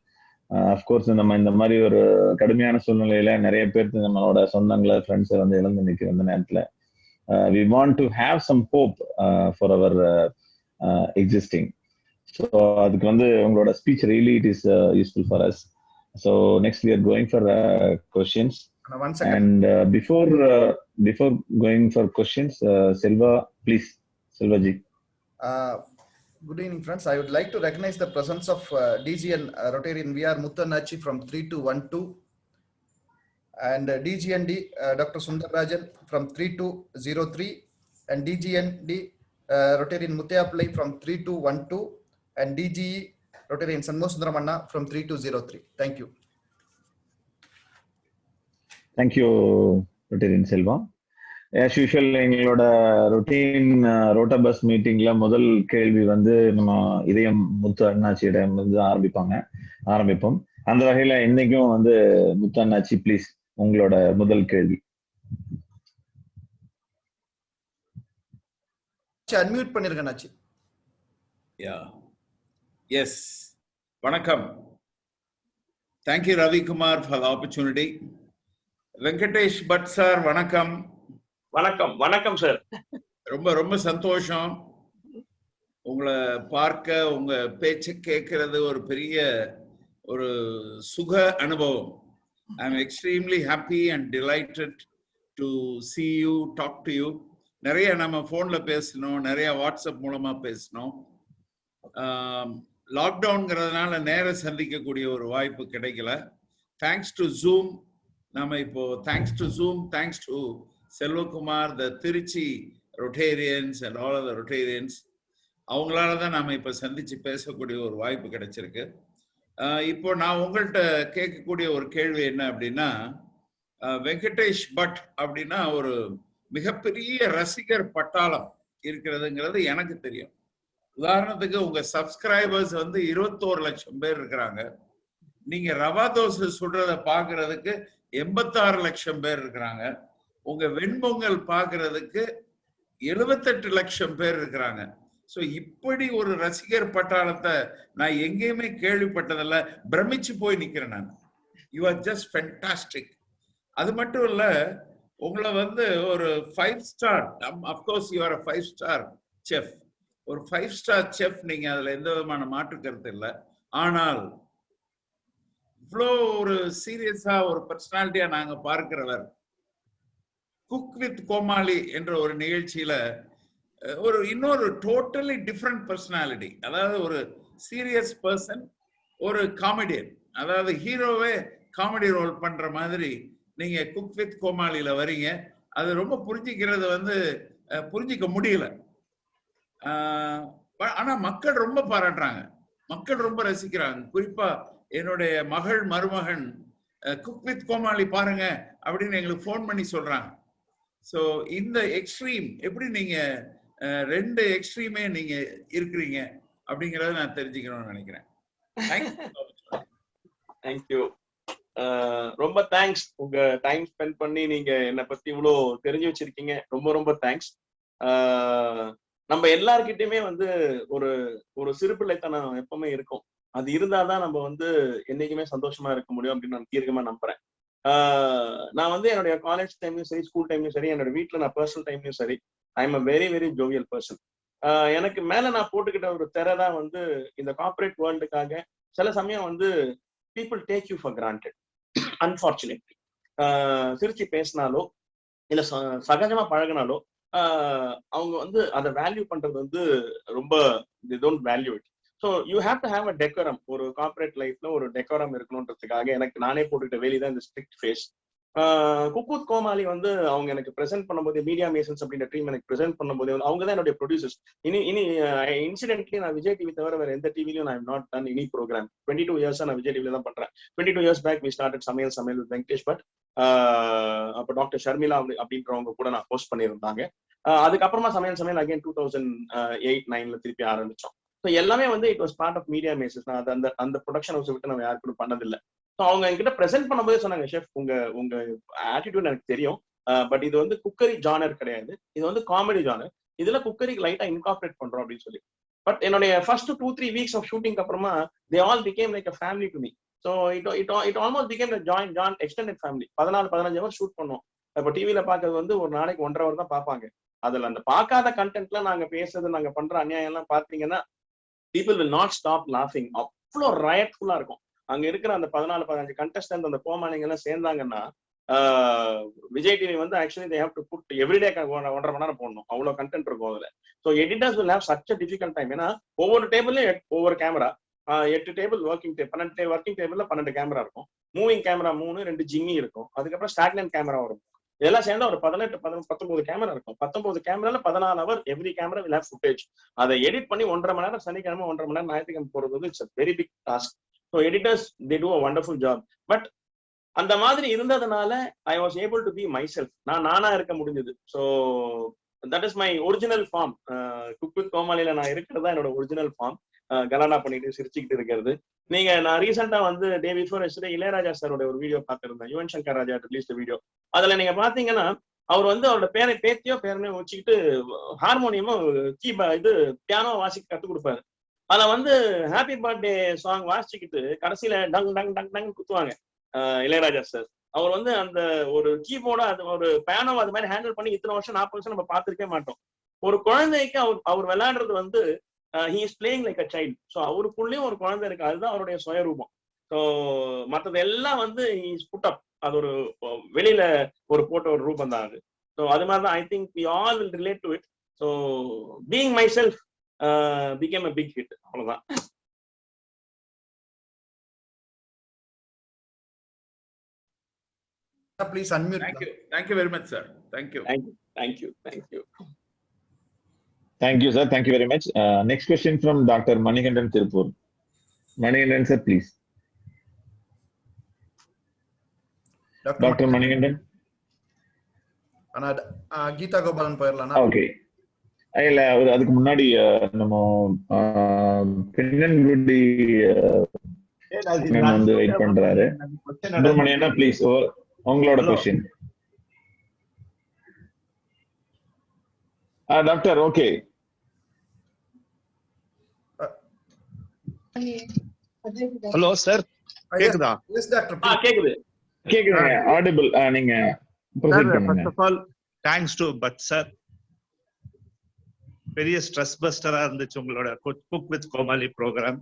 அஃப்கோர்ஸ் நம்ம இந்த மாதிரி ஒரு கடுமையான சூழ்நிலையில நிறைய பேருக்கு நம்மளோட சொந்தங்களை ஃப்ரெண்ட்ஸை வந்து இழந்து நிற்கிற அந்த நேரத்துல we want to have some hope for our existing. So அதுக்கு வந்து உங்களோட speech really it is useful for us. So next we are going for questions. One second. And before going for questions, Selva, please, Selva ji. Good evening, friends. I would like to recognize the presence of DGN Rotarian VR Muthanachi from 3212 and DGND Dr. Sundar Rajan from 3203 and DGND Rotarian Muthyappalai from 3212 and DGE Rotarian Sanmosundramanna from 3203. Thank you. Thank you, Rotarian Selva. As usual, எங்களோட routine ரோட்டா bus மீட்டிங்ல முதல் கேள்வி வந்து நம்ம இதயம் முத்து அண்ணாச்சியிடம் வந்து ஆரம்பிப்போம். அந்த வகையில இன்னைக்கும் வந்து முத்து அண்ணாச்சி, பிளீஸ் உங்களோட முதல் கேள்வி. அன்மியூட் பண்ணிருங்க அண்ணாச்சி. எஸ், வணக்கம். Thank you, Ravi Kumar, for the opportunity. Venkatesh but sir, வணக்கம். வணக்கம் சார். ரொம்ப ரொம்ப சந்தோஷம் உங்களை பார்க்க, உங்க பேச்ச கேட்கறது ஒரு பெரிய ஒரு சுக அனுபவம். I am extremely happy and delighted to see you, talk to you. நிறைய நம்ம போன்ல பேசணும், நிறைய வாட்ஸ்அப் மூலமா பேசணும். லாக்டவுன்ங்கிறதுனால நேர சந்திக்கக்கூடிய ஒரு வாய்ப்பு கிடைக்கல. தேங்க்ஸ் டு ஜூம், நம்ம இப்போ thanks to zoom, thanks to Selvakumar, the Tiruchi Rotarians and all of the Rotarians, அவங்களால தான் நாம இப்ப சந்திச்சு பேசக்கூடிய ஒரு வாய்ப்பு கிடைச்சிருக்கு. இப்போ நான் உங்கள்கிட்ட கேட்கக்கூடிய ஒரு கேள்வி என்ன அப்படின்னா, வெங்கடேஷ் பட் அப்படின்னா ஒரு மிகப்பெரிய ரசிகர் பட்டாளம் இருக்கிறதுங்கிறது எனக்கு தெரியும். உதாரணத்துக்கு உங்க சப்ஸ்கிரைபர்ஸ் வந்து 21 லட்சம் பேர் இருக்கிறாங்க. நீங்க ரவா தோசை சுடுறத பாக்குறதுக்கு 86 லட்சம் பேர் இருக்கிறாங்க. உங்க வெண்பொங்கல் பாக்குறதுக்கு 78 லட்சம் பேர் இருக்கிறாங்க. சோ இப்படி ஒரு ரசிகர் பட்டாளத்தை நான் எங்கேயுமே கேள்விப்பட்டதில்ல. பிரமிச்சு போய் நிக்கிறேன் நான். You are just fantastic. அது மட்டும் இல்ல, உங்களை வந்து ஒரு 5 star, of course you are 5 star chef, ஒரு 5 ஸ்டார் செஃப் நீங்க. அதுல எந்த விதமான மாற்று கருத்து இல்லை. ஆனால் இவ்வளோ ஒரு சீரியஸா ஒரு பர்சனாலிட்டியா நாங்க பார்க்கிறவர் குக் வித் கோமாளி என்ற ஒரு நிகழ்ச்சியில ஒரு இன்னொரு டோட்டலி டிஃப்ரெண்ட் பர்சனாலிட்டி, அதாவது ஒரு சீரியஸ் பர்சன், ஒரு காமெடியன், அதாவது ஹீரோவே காமெடி ரோல் பண்ற மாதிரி நீங்க குக் வித் கோமாளியில வரீங்க. அது ரொம்ப புரிஞ்சிக்கிறது புரிஞ்சிக்க முடியல. ஆனா மக்கள் ரொம்ப பாராட்டுறாங்க, மக்கள் ரொம்ப ரசிக்கிறாங்க. குறிப்பா என்னுடைய மகள் மருமகன் குக் வித் கோமாளி பாருங்க அப்படின்னு எங்களுக்கு போன் பண்ணி சொல்றாங்க. சோ இந்த எக்ஸ்ட்ரீம் எப்படி நீங்க ரெண்டு எக்ஸ்ட்ரீமே நீங்க இருக்கிறீங்க அப்படிங்கறத நான் தெரிஞ்சுக்கணும்னு நினைக்கிறேன். தேங்க்யூ. ரொம்ப தேங்க்ஸ். உங்க டைம் ஸ்பெண்ட் பண்ணி நீங்க என்னை பத்தி இவ்வளவு தெரிஞ்சு வச்சிருக்கீங்க. ரொம்ப ரொம்ப தேங்க்ஸ். நம்ம எல்லார்கிட்டயுமே ஒரு ஒரு சிறுபிள்ளைத்தனம் எப்பவுமே இருக்கும். அது இருந்தாதான் நம்ம என்னைக்குமே சந்தோஷமா இருக்க முடியும் அப்படின்னு நான் தீர்க்கமா நம்புறேன். நான் என்னுடைய காலேஜ் டைம்லயும் சரி, ஸ்கூல் டைம்லயும் சரி, என்னோட வீட்டுல நான் பர்சனல் டைம்லயும் சரி, I am a very very jovial person. எனக்கு மேல நான் போட்டுக்கிட்ட ஒரு திரைதான் இந்த கார்பரேட் வேர்ல்டுக்காக சில சமயம் people take you for granted. Unfortunately சிரிச்சு பேசினாலோ இல்ல சகஜமா பழகினாலோ அவங்க அதை வேல்யூ பண்றது ரொம்ப they don't value it. So you have to have a decorum. ஒரு கார்பரேட் லைஃப்ல ஒரு டெக்கோரம் இருக்கணும்ன்றதுக்காக எனக்கு நானே போட்டுக்கிட்ட வெளிதான் இந்த ஸ்ட்ரிக்ட் ஃபேஸ். குக் வித் கோமாளி அவங்க எனக்கு பிரசென்ட் பண்ணும்போது, மீடியா மேசன்ஸ் அப்படின்ற டீம் எனக்கு பிரசென்ட் பண்ணும்போது அவங்க தான் என்னுடைய ப்ரொடியூசர்ஸ். இனி இன்சிடென்ட்லி நான் விஜய் டிவி தவிர வேற எந்த டிவிலையும் நான் not done any program. 22 years நான் விஜய் டிவில தான் பண்றேன். 22 years back we started Samayal with Venkatesh Bhat. அப்ப டாக்டர் ஷர்மிளா அப்படின்றவங்க கூட நான் போஸ்ட் பண்ணியிருந்தாங்க. அதுக்கப்புறமா சமையல் அகைன் 2008-9 திருப்பி ஆரம்பிச்சோம். ஸோ எல்லாமே it was part of media masses. நான் அந்த ப்ரொடக்ஷன் ஹவுஸ் விட்டு நம்ம யாருக்கும் பண்ணதில்லை. ஸோ அவங்க என்கிட்ட ப்ரெசென்ட் பண்ணும்போதே சொன்னாங்க, ஷெஃப் உங்க ஆட்டிடியூட் எனக்கு தெரியும், பட் இது குக்கரி ஜானர் கிடையாது, இது காமெடி ஜானர், இதுல குக்கரிக்கு லைட்டா இன்கார்பரேட் பண்றோம் அப்படின்னு சொல்லி. பட் என்னுடைய ஃபர்ஸ்ட் 2-3 வீக்ஸ் ஆஃப் ஷூட்டிங் அப்புறமா they all became like a family to me. So it almost became join extended family. 14-15 hour shoot பண்ணோம். இப்போ டிவியில பாக்குறது ஒரு நாளைக்கு 1.5 hour தான் பார்ப்பாங்க. அதுல அந்த பார்க்காத கண்டென்ட்ல நாங்க பேசுறது, நாங்க பண்ற அநியாயம் எல்லாம் பாத்தீங்கன்னா people will not stop laughing. அவ்வளோ ரயட்ஃபுல்லா இருக்கும். அங்க இருக்கிற அந்த 14-15 கண்டஸ்டன்ட் அந்த கோமாளிங்க எல்லாம் சேர்ந்தாங்கன்னா Vijay TV actually they have to put everyday 1.5 மணி நேரம் போடணும். அவ்வளவு கண்டென்ட் இருக்கும் அதுல. So editors will have such a difficult time. ஏன்னா ஒவ்வொரு டேபிள்லயும் ஒவ்வொரு கேமரா, 8 டேபிள் ஒர்க்கிங் 12 ஒர்க்கிங் டேபிள்ல 12 கேமரா இருக்கும். மூவிங் கேமரா 3, 2 ஜிம்மி இருக்கும். அதுக்கப்புறம் ஸ்டாக்னன்ட் கேமரா வரும். இதெல்லாம் சேர்ந்தா ஒரு 18-19 கேமரா இருக்கும். 19 கேமரால 14 hour every camera will have footage. அதை எடிட் பண்ணி 1.5 மணி நேரம் சனிக்கிழமை, 1.5 மணி நேரம் ஞாயிற்றுக்கிழமை போறது it's a very big task. So editors they do a wonderful job. But அந்த மாதிரி இருந்ததுனால I was able to be myself. நானா இருக்க முடிஞ்சது. So that is my original form. Cook with கோமாளியில நான் இருக்கிறதா என்னோட ஒரிஜினல் ஃபார்ம். கலானா பண்ணிட்டு சிரிச்சுக்கிட்டு இருக்கிறது. நான் ரீசெண்டா டே பிஃபோர் எஸ்டர்டே இளையராஜா சாரோட ஒரு video பார்த்திருந்தேன். Yuvan Shankar Raja release video. அதுல நீங்க பாத்தீங்கன்னா அவர் அவரோட பேத்தியோ பேரனோ வச்சுக்கிட்டு ஹார்மோனியமும் பியானோ வாசிக்க கத்து கொடுப்பாரு. அதுல ஹாப்பி பர்த்டே சாங் வாசிச்சுக்கிட்டு கடைசியில டங் டங் டங் டங் குத்துவாங்க இளையராஜா சார். அவர் அந்த ஒரு கீபோர்டா அது ஒரு பியானோ அது மாதிரி ஹேண்டில் பண்ணி இத்தனை வருஷம் 40 வருஷம் நம்ம பார்த்திருக்கவே மாட்டோம். ஒரு குழந்தைக்கு அவர் விளையாடுறது he is playing like a child. So அவருக்குள்ளேயும் ஒரு குழந்தை இருக்கு. அதுதான் அவருடைய சுயரூபம். ஸோ மற்றது எல்லாம் he is put up. அது ஒரு வெளியில ஒரு போட்ட ஒரு ரூபம் தான் அது. ஸோ அது மாதிரிதான் I think we all will relate to it. So being myself became a big hit. அவ்வளவுதான். Please unmute. Thank you very much, sir. Thank you. Thank you, sir. Thank you very much. Next question from Dr. Manikandan Tirupur. Manikandan, sir, please. Dr. Manikandan. Geetha Gopalan போயிடலாம். Okay. இல்ல அதுக்கு முன்னாடி நம்ம Pinnankudi wait பண்றாரு. சுப்பிரமணியனா please உங்களோட question. Doctor okay. Hello sir, கேக்குதா? Yes doctor. கேக்குது ஆடிபிள். நீங்க ப்ரோசீட் பண்ணுங்க. First of all thanks to but sir, பெரிய ஸ்ட்ரெஸ் பஸ்டரா இருந்துச்சு உங்களோட குக் வித் கோமாளி ப்ரோக்ராம்.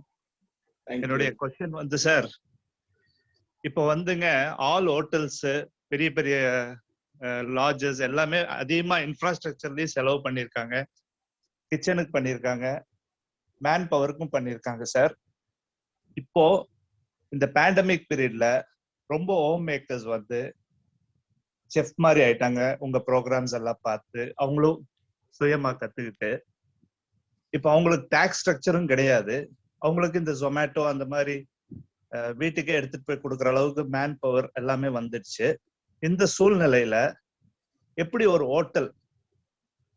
என்னுடைய क्वेश्चन சார், இப்போ வந்துங்க ஆல் ஹோட்டல்ஸ், பெரிய பெரிய லாட்ஜஸ் எல்லாமே அதிகமா இன்ஃப்ராஸ்ட்ரக்சர்லயும் செலவு பண்ணியிருக்காங்க, கிச்சனுக்கு பண்ணியிருக்காங்க, மேன் பவருக்கும் பண்ணியிருக்காங்க சார். இப்போ இந்த பேண்டமிக் பீரியட்ல ரொம்ப ஹோம் மேக்கர்ஸ் வந்து செஃப் மாதிரி ஆயிட்டாங்க. உங்க ப்ரோக்ராம்ஸ் எல்லாம் பார்த்து அவங்களும் சுயமா கத்துக்கிட்டு இப்போ அவங்களுக்கு டாக்ஸ் ஸ்ட்ரக்சரும் கிடையாது. அவங்களுக்கு இந்த ஜொமேட்டோ அந்த மாதிரி வீட்டுக்கே எடுத்துட்டு போய் கொடுக்குற அளவுக்கு மேன் பவர் எல்லாமே வந்துடுச்சு. இந்த சூழ்நிலையில எப்படி ஒரு ஹோட்டல்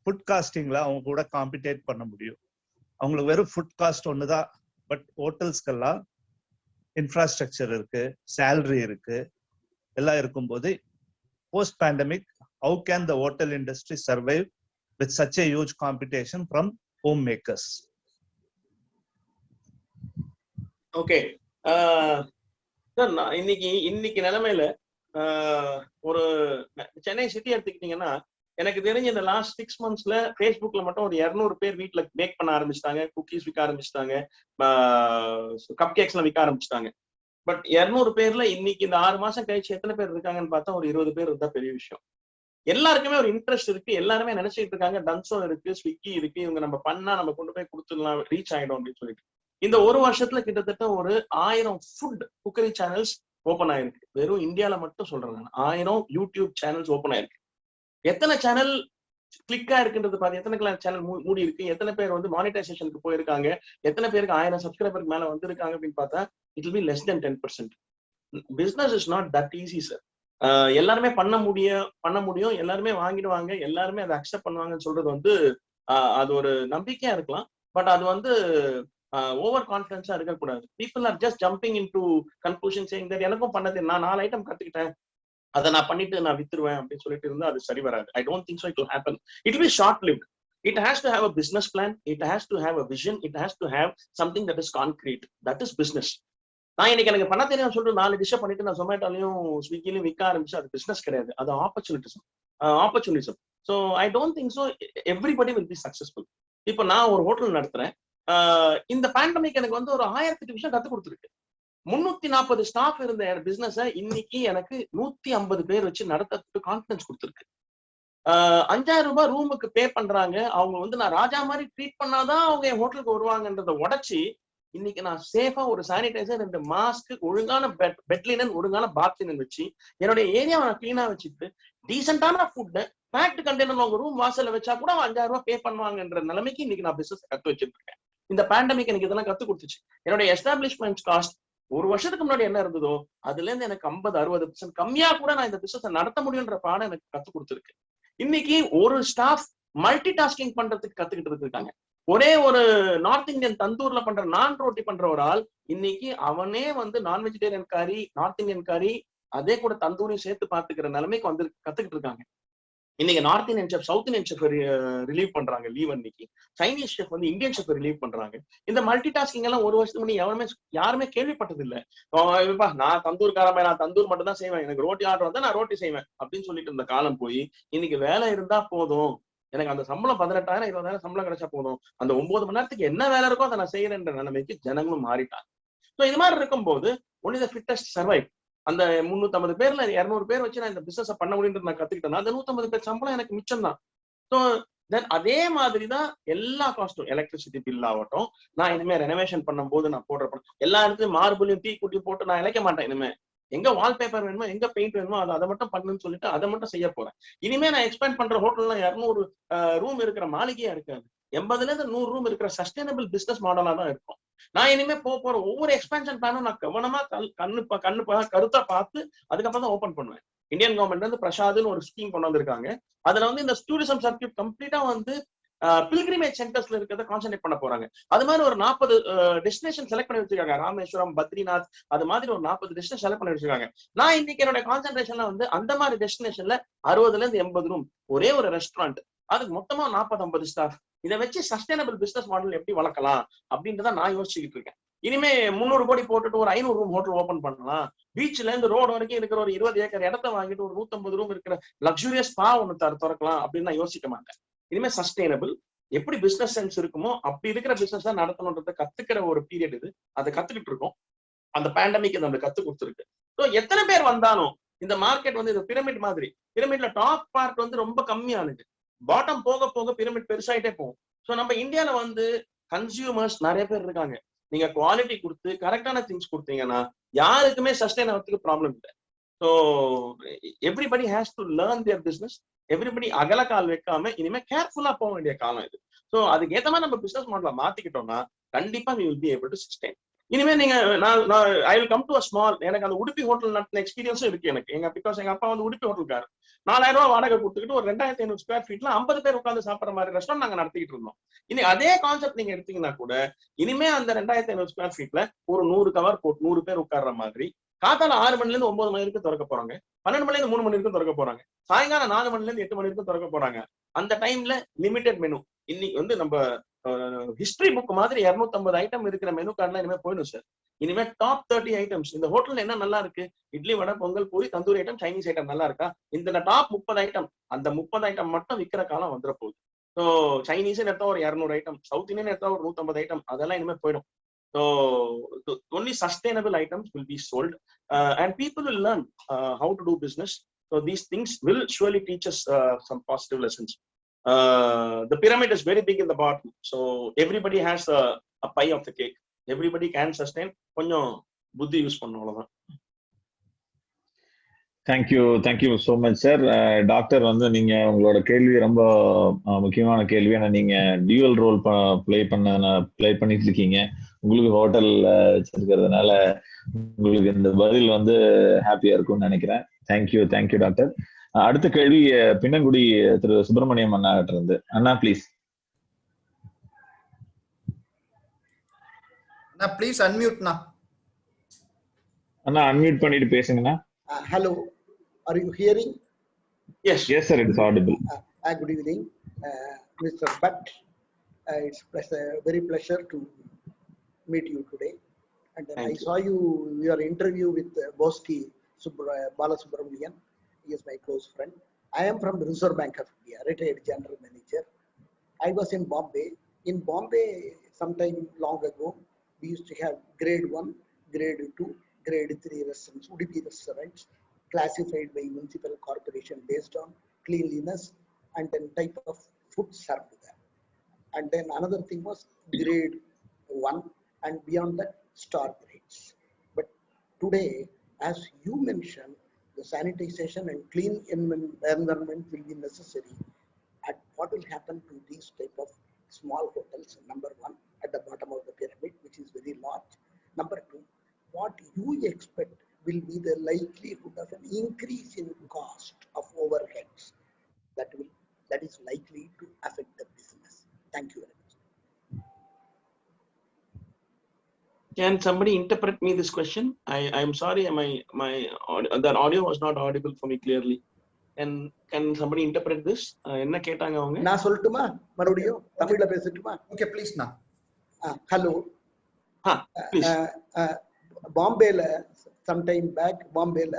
ஃபுட் காஸ்டிங்ல அவங்க கூட காம்படிட் பண்ண முடியும்? அவங்களுக்கு வெறும் ஃபுட் காஸ்ட் ஒண்ணுதான். பட் ஹோட்டல்ஸ்க்கெல்லாம் இன்ஃப்ராஸ்ட்ரக்சர் இருக்கு, சேலரி இருக்கு, எல்லாம் இருக்கும்போது post pandemic, how can the hotel industry survive with such a huge competition from homemakers? Okay sir, நான் இன்னைக்கு நிலைமையில ஒரு சென்னை சிட்டி எடுத்துக்கிட்டீங்கன்னா, எனக்கு தெரிஞ்ச இந்த லாஸ்ட் 6 monthsல ஃபேஸ்புக்ல மட்டும் ஒரு 200 பேர் வீட்டுல பேக் பண்ண ஆரம்பிச்சிட்டாங்க, குக்கீஸ் விற்க ஆரம்பிச்சிட்டாங்க, கப் கேக்ஸ் எல்லாம் விற்க ஆரம்பிச்சிட்டாங்க. பட் 200 பேர்ல இன்னைக்கு இந்த 6 மாசம் கழிச்சு எத்தனை பேர் இருக்காங்கன்னு பார்த்தா ஒரு 20 பேர் இருந்தா பெரிய விஷயம். எல்லாருக்குமே ஒரு இன்ட்ரெஸ்ட் இருக்கு, எல்லாருமே நினைச்சிட்டு இருக்காங்க, டன்சோ இருக்கு, ஸ்விக்கி இருக்கு, இவங்க நம்ம பண்ணா நம்ம கொண்டு போய் கொடுத்துடலாம், ரீச் ஆயிடும் அப்படின்னு சொல்லிட்டு. இந்த ஒரு வருஷத்துல கிட்டத்தட்ட ஒரு 1000 ஃபுட் குக்கரி சேனல்ஸ் ஓபன் ஆயிருக்கு. வெறும் இந்தியால மட்டும் சொல்றேன் நான், 1000 யூடியூப் சேனல்ஸ் ஓபன் ஆயிருக்கு. எத்தனை சேனல் கிளிக்கா இருக்குன்றது பாத்து, எத்தனை சேனல் மூடி இருக்கு, எத்தனை பேர் வந்து மானிட்டைசேஷனுக்கு போயிருக்காங்க, எத்தனை பேருக்கு 1000 சப்ஸ்கிரைபருக்கு மேல வந்திருக்காங்க அப்படின்னு பார்த்தா it will be less than 10%. Business is not that easy, sir. எல்லாருமே பண்ண முடியும், எல்லாருமே வாங்கிடுவாங்க, எல்லாருமே அதை அக்செப்ட் பண்ணுவாங்கன்னு சொல்றது வந்து அது ஒரு நம்பிக்கையா இருக்கலாம். பட் அது வந்து ஓவர் கான்ஃபிடன்ஸா இருக்கக்கூடாது. People are just jumping in to conclusion saying that எனக்கும் பண்ணது, நான் 4 ஐட்டம் கத்துக்கிட்டேன், அதை நான் பண்ணிட்டு நான் வித்துருவேன் அப்படின்னு சொல்லிட்டு இருந்தா அது சரி வராது. ஐ don't think so it will happen. It will be short lived. It has to have a business plan, it has to have a vision, it has to have something that is concrete. That is business. நான் இன்னைக்கு எனக்கு பண்ண தெரியும் சொல்லிட்டு 4 டிஷ்ஷை பண்ணிட்டு நான் ஜொமேட்டோலையும் ஸ்விக்கிலையும் விற்க ஆரம்பிச்சு அது பிசினஸ் கிடையாது, அது opportunism. So I don't think so everybody will be successful. இப்போ நான் ஒரு ஹோட்டல் நடத்துறேன். இந்த பேண்டமிக் எனக்கு வந்து ஒரு 1008 விஷயம் கற்றுக் கொடுத்துருக்கு. 340 ஸ்டாஃப் இருந்த பிசினஸை இன்னைக்கு எனக்கு 150 பேர் வச்சு நடத்துறதுக்கு கான்ஃபிடன்ஸ் கொடுத்துருக்கு. 5000 ரூபாய் ரூமுக்கு பே பண்றாங்க, அவங்க வந்து நான் ராஜா மாதிரி ட்ரீட் பண்ணாதான் அவங்க என் ஹோட்டலுக்கு வருவாங்கன்றதை உடைச்சி இன்னைக்கு நான் சேஃபா ஒரு சானிடைசர், 2 மாஸ்க், ஒழுங்கான பெட்லினன், ஒழுங்கான பாத்லினன் வச்சு என்னுடைய ஏரியாவை நான் கிளீனா வச்சுட்டு டீசென்டான ஃபுட் பேக்ட் கண்டெய்னர் உங்க ரூம் வாசல்ல வச்சா கூட 5000 ரூபாய் பே பண்ணுவாங்கன்ற நிலைமைக்கு இன்னைக்கு நான் பிசினஸ் கத்து வச்சிட்டு இருக்கேன். இந்த பேண்டமிக் எனக்கு இதெல்லாம் கத்து கொடுத்துச்சு. என்னுடைய எஸ்டாப்ளிஷ்மெண்ட் காஸ்ட் ஒரு வருஷத்துக்கு முன்னாடி என்ன இருந்ததோ அதுல இருந்து எனக்கு 50-60% கம்மியா கூட நான் இந்த பிசினஸ் நடத்த முடியுன்ற பாடம் எனக்கு கத்து கொடுத்துருக்கு. இன்னைக்கு ஒரு ஸ்டாஃப் மல்டி டாஸ்கிங் பண்றதுக்கு கத்துக்கிட்டு இருக்காங்க. ஒரே ஒரு நார்த் இந்தியன் தந்தூர்ல பண்ற நான் ரோட்டி பண்ற ஒரு ஆள் இன்னைக்கு அவனே வந்து நான் வெஜிடேரியன் கறி, நார்த் இந்தியன் கறி, அதே கூட தந்தூரையும் சேர்த்து பாத்துக்கிற நிலைமைக்கு வந்து கத்துக்கிட்டு இருக்காங்க. இன்னைக்கு north Indian chef, south Indian chef relieve பண்றாங்க லீவ் அன்னைக்கு, சைனீஸ் செஃப் வந்து இந்தியன் செஃப் ரிலீவ் பண்றாங்க. இந்த மல்டி டாஸ்கிங் எல்லாம் ஒரு வருஷத்துக்கு முன்னாடி யாருமே கேள்விப்பட்டது இல்ல. நான் தந்தூர்காரமே, நான் தந்தூர் மட்டும் தான் செய்வேன், எனக்கு ரோட்டி ஆர்டர் வந்தா நான் ரோட்டி செய்வேன் அப்படின்னு சொல்லிட்டு இருந்த காலம் போய் இன்னைக்கு வேலை இருந்தா போதும், எனக்கு அந்த சம்பளம் 18,000-20,000 சம்பளம் கிடைச்சா போதும், அந்த 9 மணி நேரத்துக்கு என்ன வேலை இருக்கோ அதை நான் செய்யறேன்ற நிலைமைக்கு ஜனங்களும் மாறிட்டாங்க. ஸோ இது மாதிரி இருக்கும்போது ஒன்லி தி ஃபிட்டஸ்ட் சர்வைவ். அந்த 350 பேர்ல 200 பேர் வச்சு நான் இந்த பிசினஸ் பண்ண முடியும்னு நான் கத்துக்கிட்டேன்னா அந்த 150 பேர் சம்பளம் எனக்கு மிச்சம் தான். ஸோ தென் அதே மாதிரிதான் எல்லா காஸ்டும், எலக்ட்ரிசிட்டி பில் ஆகட்டும், நான் இனிமே ரெனோவேஷன் பண்ணும் போது நான் போடுற பணம் எல்லா இடத்துலயும் மார்பிளையும் தீ கூட்டி போட்டு நான் இழைக்க மாட்டேன். இனிமே எங்க வால்பேப்பர் வேணுமோ, எங்க பெயிண்ட் வேணுமோ அதை மட்டும் பண்ணுன்னு சொல்லிட்டு அதை மட்டும் செய்ய போறேன். இனிமே நான் எக்ஸ்பேண்ட் பண்ற ஹோட்டல்லாம் 200 ரூம் இருக்கிற மாளிகையா இருக்காது, 80ல இருந்து 100 ரூம் இருக்கிற சஸ்டைனபிள் பிசினஸ் மாடலா தான் இருக்கும். நான் இனிமே போற ஒவ்வொரு எக்ஸ்பேன்ஷன் பிளானும் நான் கவனமா கருத்தா பார்த்து அதுக்கப்புறம் தான் ஓபன் பண்ணுவேன். இந்தியன் கவர்மெண்ட் வந்து பிரசாத்னு ஒரு ஸ்கீம் கொண்டு வந்திருக்காங்க. அதுல வந்து இந்த டூரிசம் சர்க்கியூட் கம்ப்ளீட்டா வந்து பில்கிரிமேஜ் சென்டர்ஸ்ல இருக்கிறத கான்சென்ட்ரேட் பண்ண போறாங்க. அது மாதிரி ஒரு 40 டெஸ்டினேஷன் செலக்ட் பண்ணி வச்சிருக்காங்க. ராமேஸ்வரம், பத்ரிநாத், அது மாதிரி ஒரு 40 டெஸ்டினேஷன் செலக்ட் பண்ணி வச்சிருக்காங்க. நான் இன்னைக்கு என்னோட கான்சென்ட்ரேஷன்ல வந்து அந்த மாதிரி டெஸ்டினேஷன்ல 60ல இருந்து 80 ரூம், ஒரே ஒரு ரெஸ்டாரண்ட், அதுக்கு மொத்தமா 40-50 ஸ்டாஃப், இதை வச்சு சஸ்டைனபிள் பிசினஸ் மாடல் எப்படி வளர்க்கலாம் அப்படின்றத நான் யோசிச்சுக்கிட்டு இருக்கேன். இனிமே 300 கோடி போட்டுட்டு ஒரு 500 ரூம் ஹோட்டல் ஓபன் பண்ணலாம். பீச்ல இருந்து ரோடு வரைக்கும் இருக்கிற ஒரு 20 ஏக்கர் இடத்த வாங்கிட்டு ஒரு 150 ரூம் இருக்கிற லக்ஸூரியஸ் ஸ்பா ஒண்ணு திறக்கலாம் அப்படின்னு நான் யோசிக்க மாட்டேன். இனிமே சஸ்டைனபிள் எப்படி பிசினஸ் சென்ஸ் இருக்குமோ அப்படி இருக்கிற பிசினஸ் தான் நடத்தணும்ன்றத கத்துக்கிற ஒரு பீரியட் இது. அதை கத்துக்கிட்டு இருக்கோம். அந்த பேண்டமிக் நம்மளுக்கு கத்து கொடுத்துருக்கு. ஸோ எத்தனை பேர் வந்தாலும் இந்த மார்க்கெட் வந்து இது பிரமிட் மாதிரி, பிரமிட்ல டாப் பார்ட் வந்து ரொம்ப கம்மியானது, பாட்டம் போக போக பிரமிட் பெருசாயிட்டே போகும். ஸோ நம்ம இந்தியால வந்து கன்சியூமர்ஸ் நிறைய பேர் இருக்காங்க. நீங்க குவாலிட்டி கொடுத்து கரெக்டான திங்ஸ் கொடுத்தீங்கன்னா யாருக்குமே சஸ்டைன் ஆகிறதுக்கு ப்ராப்ளம் இல்லை. So everybody has to learn their business. Everybody அகல கால் வைக்காம இனிமே கேர்ஃபுல்லா போக வேண்டிய காலம் இது. ஸோ அதுக்கு ஏற்ற மாதிரி நம்ம பிசினஸ் மாடலை மாத்திக்கிட்டோம்னா கண்டிப்பா we will be able to sustain. இனிமே நீங்க I will come to a small, எனக்கு அந்த உடுப்பி ஹோட்டல் நடத்தின எக்ஸ்பீரியன்ஸும் இருக்கு எனக்கு. பிகாஸ் எங்க அப்பா வந்து உடுப்பி ஹோட்டல்கார். 4000 ரூபாய் வாடகை கொடுத்துக்கிட்டு ஒரு 2500 ஸ்கொயர் ஃபீட்ல 50 பேர் உட்காந்து சாப்பிட்ற மாதிரி ரெஸ்டாரண்ட் நாங்க நடத்திட்டு இருந்தோம். இனி அதே கான்செப்ட் நீங்க எடுத்தீங்கன்னா கூட இனிமே அந்த 2500 ஸ்கொயர் ஃபீட்ல ஒரு 100 கவர் போட்டு 100 பேர் உட்கார்ற மாதிரி காத்தால 6 மணில இருந்து 9 மணி வரைக்கும் திறக்க போறாங்க, 12 மணில இருந்து 3 மணி வரைக்கும் திறக்க போறாங்க, சாயங்காலம் 4 மணில இருந்து 8 மணி வரைக்கும் திறக்க போறாங்க. அந்த டைம்ல லிமிடெட் மெனு. இன்னைக்கு வந்து நம்ம ஹிஸ்டரி புக் மாதிரி 250 ஐட்டம் இருக்கிற மெனு கார்டுலாம் இனிமே போயிடும் சார். இனிமே டாப் 30 ஐட்டம்ஸ். இந்த ஹோட்டல்ல என்ன நல்லா இருக்கு, idli, vada, pongal, puri, tandoori item, Chinese item நல்லா இருக்கா, இந்த டாப் 30 ஐட்டம், அந்த 30 ஐட்டம் மட்டும் விற்கிற காலம் வந்துட போகுது. ஸோ சைனீஸ் எடுத்தா ஒரு 200 ஐட்டம், சவுத் இந்தியன் எடுத்தா ஒரு 150 ஐட்டம், அதெல்லாம் இனிமே போயிடும். So only sustainable items will be sold, and people will learn how to do business. So these things will surely teach us some positive lessons. The pyramid is very big in the bottom, so everybody has a pie of the cake. Everybody can sustain. கொஞ்சம் புத்தி use பண்ணணும், அவ்வளவுதான். Thank you so much sir. Doctor வந்து நீங்க உங்களோட கேள்வி ரொம்ப முக்கியமான கேள்வி. ஏன்னா நீங்க டியூவல் ரோல் ப்ளே பண்ணிட்டு இருக்கீங்க. உங்களுக்கு ஹோட்டல் வச்சிருக்கிறதுனால உங்களுக்கு இந்த பதில் வந்து ஹாப்பியா இருக்கும்னு நினைக்கிறேன். Thank you doctor. அடுத்த கேள்வி பின்னங்குடி திரு சுப்பிரமணியம் அண்ணா கிட்ட இருந்து. அண்ணா ப்ளீஸ். அண்ணா ப்ளீஸ் அன்மியூட்ண்ணா. அண்ணா அன்மியூட் பண்ணிட்டு பேசுங்கண்ணா. Hello, are you hearing? Yes sir, it is audible. Good evening, Mr. Bhatt. It's a very pleasure to meet you today. And then I saw your interview with Boski Balasubramanian. He is my close friend. I am from the Reserve Bank of India, retired general manager. I was in Bombay. In Bombay, sometime long ago, we used to have grade 1, grade 2, grade 3 restaurants, Udupi restaurants, classified by municipal corporation based on cleanliness and then type of food served there. And then another thing was grade 1 and beyond that star grades. But today, as you mentioned, the sanitization and clean environment will be necessary. And what will happen to these type of small hotels? Number 1, at the bottom of the pyramid, which is very large. Number 2, what you expect will be the likelihood of an increase in cost of overheads that is likely to affect the business? Thank you very much. Can somebody interpret me this question? I'm sorry, that audio was not audible for me clearly. Can somebody interpret this? என்ன கேட்டாங்க அவங்க? நான் சொல்லட்டுமா? மறுபடியும் தமிழ்ல பேசட்டுமா? Okay, please na. Hello. Please. பாம்பேல sometime back பாம்பேல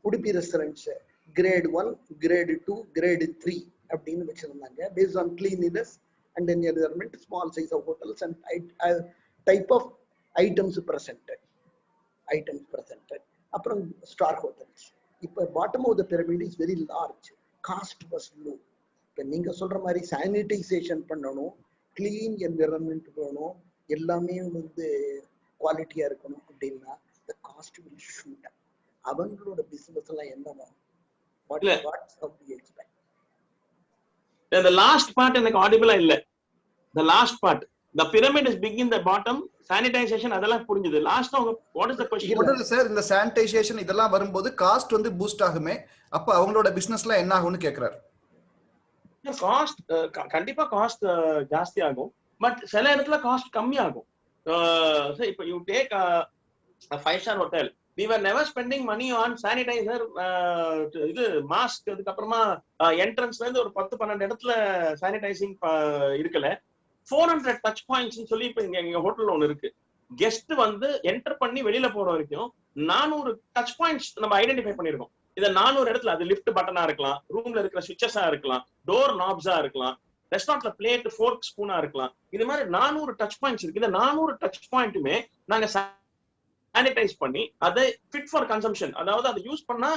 Udupi restaurants grade 1, grade 2, grade 3 அப்படின்னு வச்சிருந்தாங்க based on cleanliness and then environment, small size of hotels and type of items presented. அப்புறம் star hotels. இப்போ bottom of the pyramid is very large, cost was low. இப்போ நீங்க சொல்ற மாதிரி sanitisation பண்ணணும், clean environment வேணும், எல்லாமே வந்து குவாலிட்டியா இருக்கணும் அப்படின்னா the cost will shoot up. அவங்களோட பிசினஸ் எல்லாம் என்னவா? What do you expect? The last part எனக்கு audible இல்ல. The last part, the pyramid is big in the bottom, sanitization அதெல்லாம் புரிஞ்சது. Last what is the question? முதல்ல சார் இந்த sanitisation இதெல்லாம் வரும்போது காஸ்ட் வந்து பூஸ்ட் ஆகுமே, அப்ப அவங்களோட பிசினஸ்ல என்ன ஆகும்னு கேக்குறாரு. காஸ்ட் கண்டிப்பா காஸ்ட் ஜாஸ்தி ஆகும், பட் சில இடத்துல காஸ்ட் கம்மி ஆகும். So if you take a 5-star hotel, we were never spending money on sanitizer, இது மாஸ்க், அதுக்கு அப்புறமா என்ட்ரன்ஸ்ல இருந்து ஒரு 10-12 இடத்துல சானிடைசிங் இருக்கல. 400 டச் பாயிண்ட்ஸ் சொல்லி இப்ப எங்க ஹோட்டல்ல ஒண்ணு இருக்கு. கெஸ்ட் வந்து என்டர் பண்ணி வெளியில போற வரைக்கும் 400 டச் பாயிண்ட்ஸ் நம்ம ஐடென்டிஃபை பண்ணிருக்கோம். இத 400 இடத்துல, அது லிஃப்ட் பட்டனா இருக்கலாம், ரூம்ல இருக்கிற சுவிட்சஸா இருக்கலாம், டோர் நாப்ஸா இருக்கலாம், ரெஸ்டாரண்ட்ல பிளேட், ஃபோர்க், ஸ்பூனா இருக்கலாம். இது மாதிரி 400 டச் பாயிண்ட்ஸ் இருக்கு. இந்த 400 டச் பாயிண்ட்டுமே நாங்க சானிடைஸ் பண்ணி அதை ஃபிட் ஃபார் கன்சம்ஷன், அதாவது அதை யூஸ் பண்ணா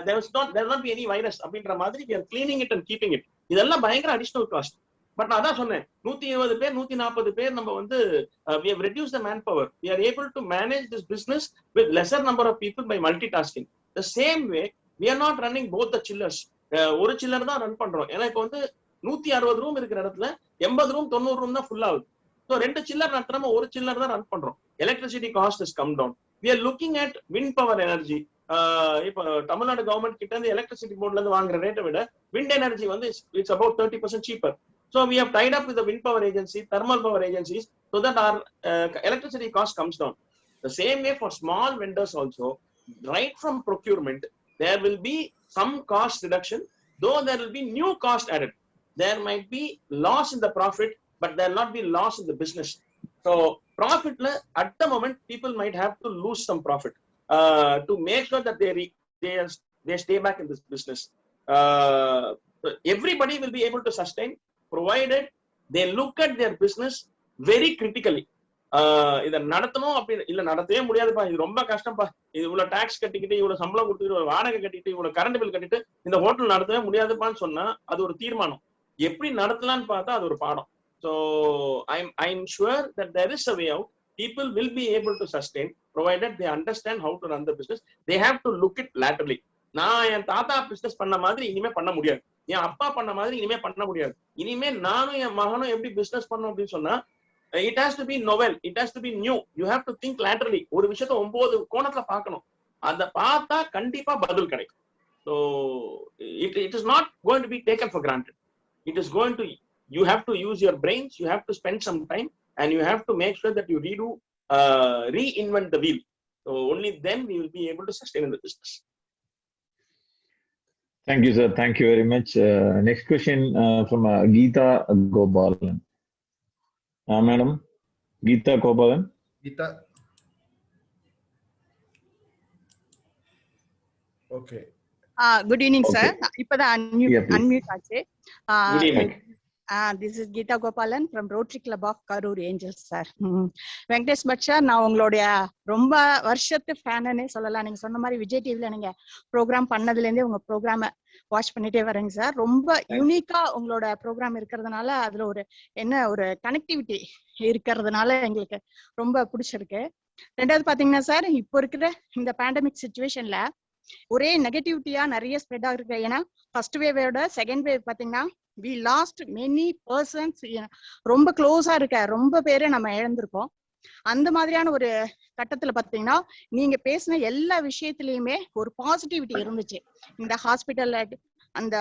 there will not be any virus அப்படின்ற மாதிரி we are cleaning it and keeping it. இதெல்லாம் பயங்கர அடிஷனல் காஸ்ட். பட் நான் அதான் சொன்னேன், 120 பேர் 140 பேர் நம்ம வந்து we have reduced the manpower. We are able to manage this business with lesser number of people by multitasking. The same way we are not running both the chillers. ஒரு chiller தான் run பண்றோம். ஏன்னா இப்போ வந்து 160 room இருக்கிற இடத்துல 80 room 90 room தான் full ஆகுது. ஸோ 2 சில்லர் நடத்துறோம், ஒரு சில்லர் தான் ரன் பண்றோம். Electricity cost is come down. We are looking at wind power energy. இப்போ தமிழ்நாடு கவர்மெண்ட் கிட்ட இருந்து எலக்ட்ரிசிட்டி போர்ட்ல இருந்து வாங்குற ரேட்டை விட wind energy வந்து it's about 30% cheaper. So we have tied up with the wind power agency, thermal power agencies, so that our electricity cost comes down. The same way for small vendors also, right from procurement, there will be some cost reduction, though there will be new cost added. There might be loss in the profit, but there will not be loss in the business. So profit at the moment people might have to lose some profit to make sure that they stay back in this business. Everybody will be able to sustain provided they look at their business very critically. இதை நடத்தணும் அப்படி இல்ல, நடத்தவே முடியாதுப்பா, இது ரொம்ப கஷ்டம்ப்பா, இது இவ்வளவு tax கட்டிக்கிட்டு இவ்வளவு சம்பளம் கொடுத்துட்டு இவ்வளவு வாடகை கட்டிட்டு இவ்வளவு கரண்ட் பில் கட்டிட்டு இந்த ஹோட்டல் நடத்தவே முடியாதுப்பான்னு சொன்னா அது ஒரு தீர்மானம். எப்படி நடத்தலாம்னு பார்த்தா அது ஒரு பாடம். So I'm sure that there is a way out. People will be able to sustain provided they understand how to run the business. They have to look it laterally. நான் என் தாத்தா பிசினஸ் பண்ண மாதிரி இனிமே பண்ண முடியாது, என் அப்பா பண்ண மாதிரி இனிமே பண்ண முடியாது. இனிமே நானும் என் மகனும் எப்படி பிசினஸ் பண்ணோம் அப்படின்னு சொன்னா it has to be novel, it has to be new. You have to think laterally. ஒரு விஷயத்தை 9 கோணத்துல பார்க்கணும், அதை பார்த்தா கண்டிப்பா பதில் கிடைக்கும். So it is not going to be taken for granted. It is going to, you have to use your brains, you have to spend some time, and you have to make sure that you reinvent the wheel. So only then we will be able to sustain in the business. Thank you, sir. Thank you very much. Next question from Geeta Gopalan. Madam, Geeta Gopalan. Geeta. Okay. Good evening, Okay. sir. இப்பதான் unmute ஆச்சு. Good evening. This is Geeta Gopalan from Rotary Club of Karur Angels, sir. Venkatesh but sir, நான் உங்களுடைய ரொம்ப வருஷத்து ஃபேனே சொல்லலாம். நீங்க சொன்ன மாதிரி விஜய் டிவில நீங்க ப்ரோக்ராம் பண்ணதுல இருந்தே உங்க ப்ரோக்ராம வாட்ச் பண்ணிட்டே வரேங்க சார். ரொம்ப யூனிக்கா உங்களோட ப்ரோக்ராம் இருக்கிறதுனால அதுல ஒரு கனெக்டிவிட்டி இருக்கிறதுனால எங்களுக்கு ரொம்ப பிடிச்சிருக்கு. ரெண்டாவது பாத்தீங்கன்னா சார், இப்போ இருக்கிற இந்த பேண்டமிக் சிச்சுவேஷன்ல ஒரே நெகட்டிவிட்டியா நிறைய ஸ்ப்ரெட் ஆகிருக்கு. ஏன்னா ஃபர்ஸ்ட் வேவோட செகண்ட் வேவ் பாத்தீங்கன்னா we lost many persons, ரொம்ப க்ளோஸா இருக்க ரொம்ப பேரை நம்ம இழந்திருக்கோம். அந்த மாதிரியான ஒரு கட்டத்துல பாத்தீங்கன்னா நீங்க பேசின எல்லா விஷயத்திலயுமே ஒரு பாசிட்டிவிட்டி இருந்துச்சு. இந்த ஹாஸ்பிட்டல் அந்த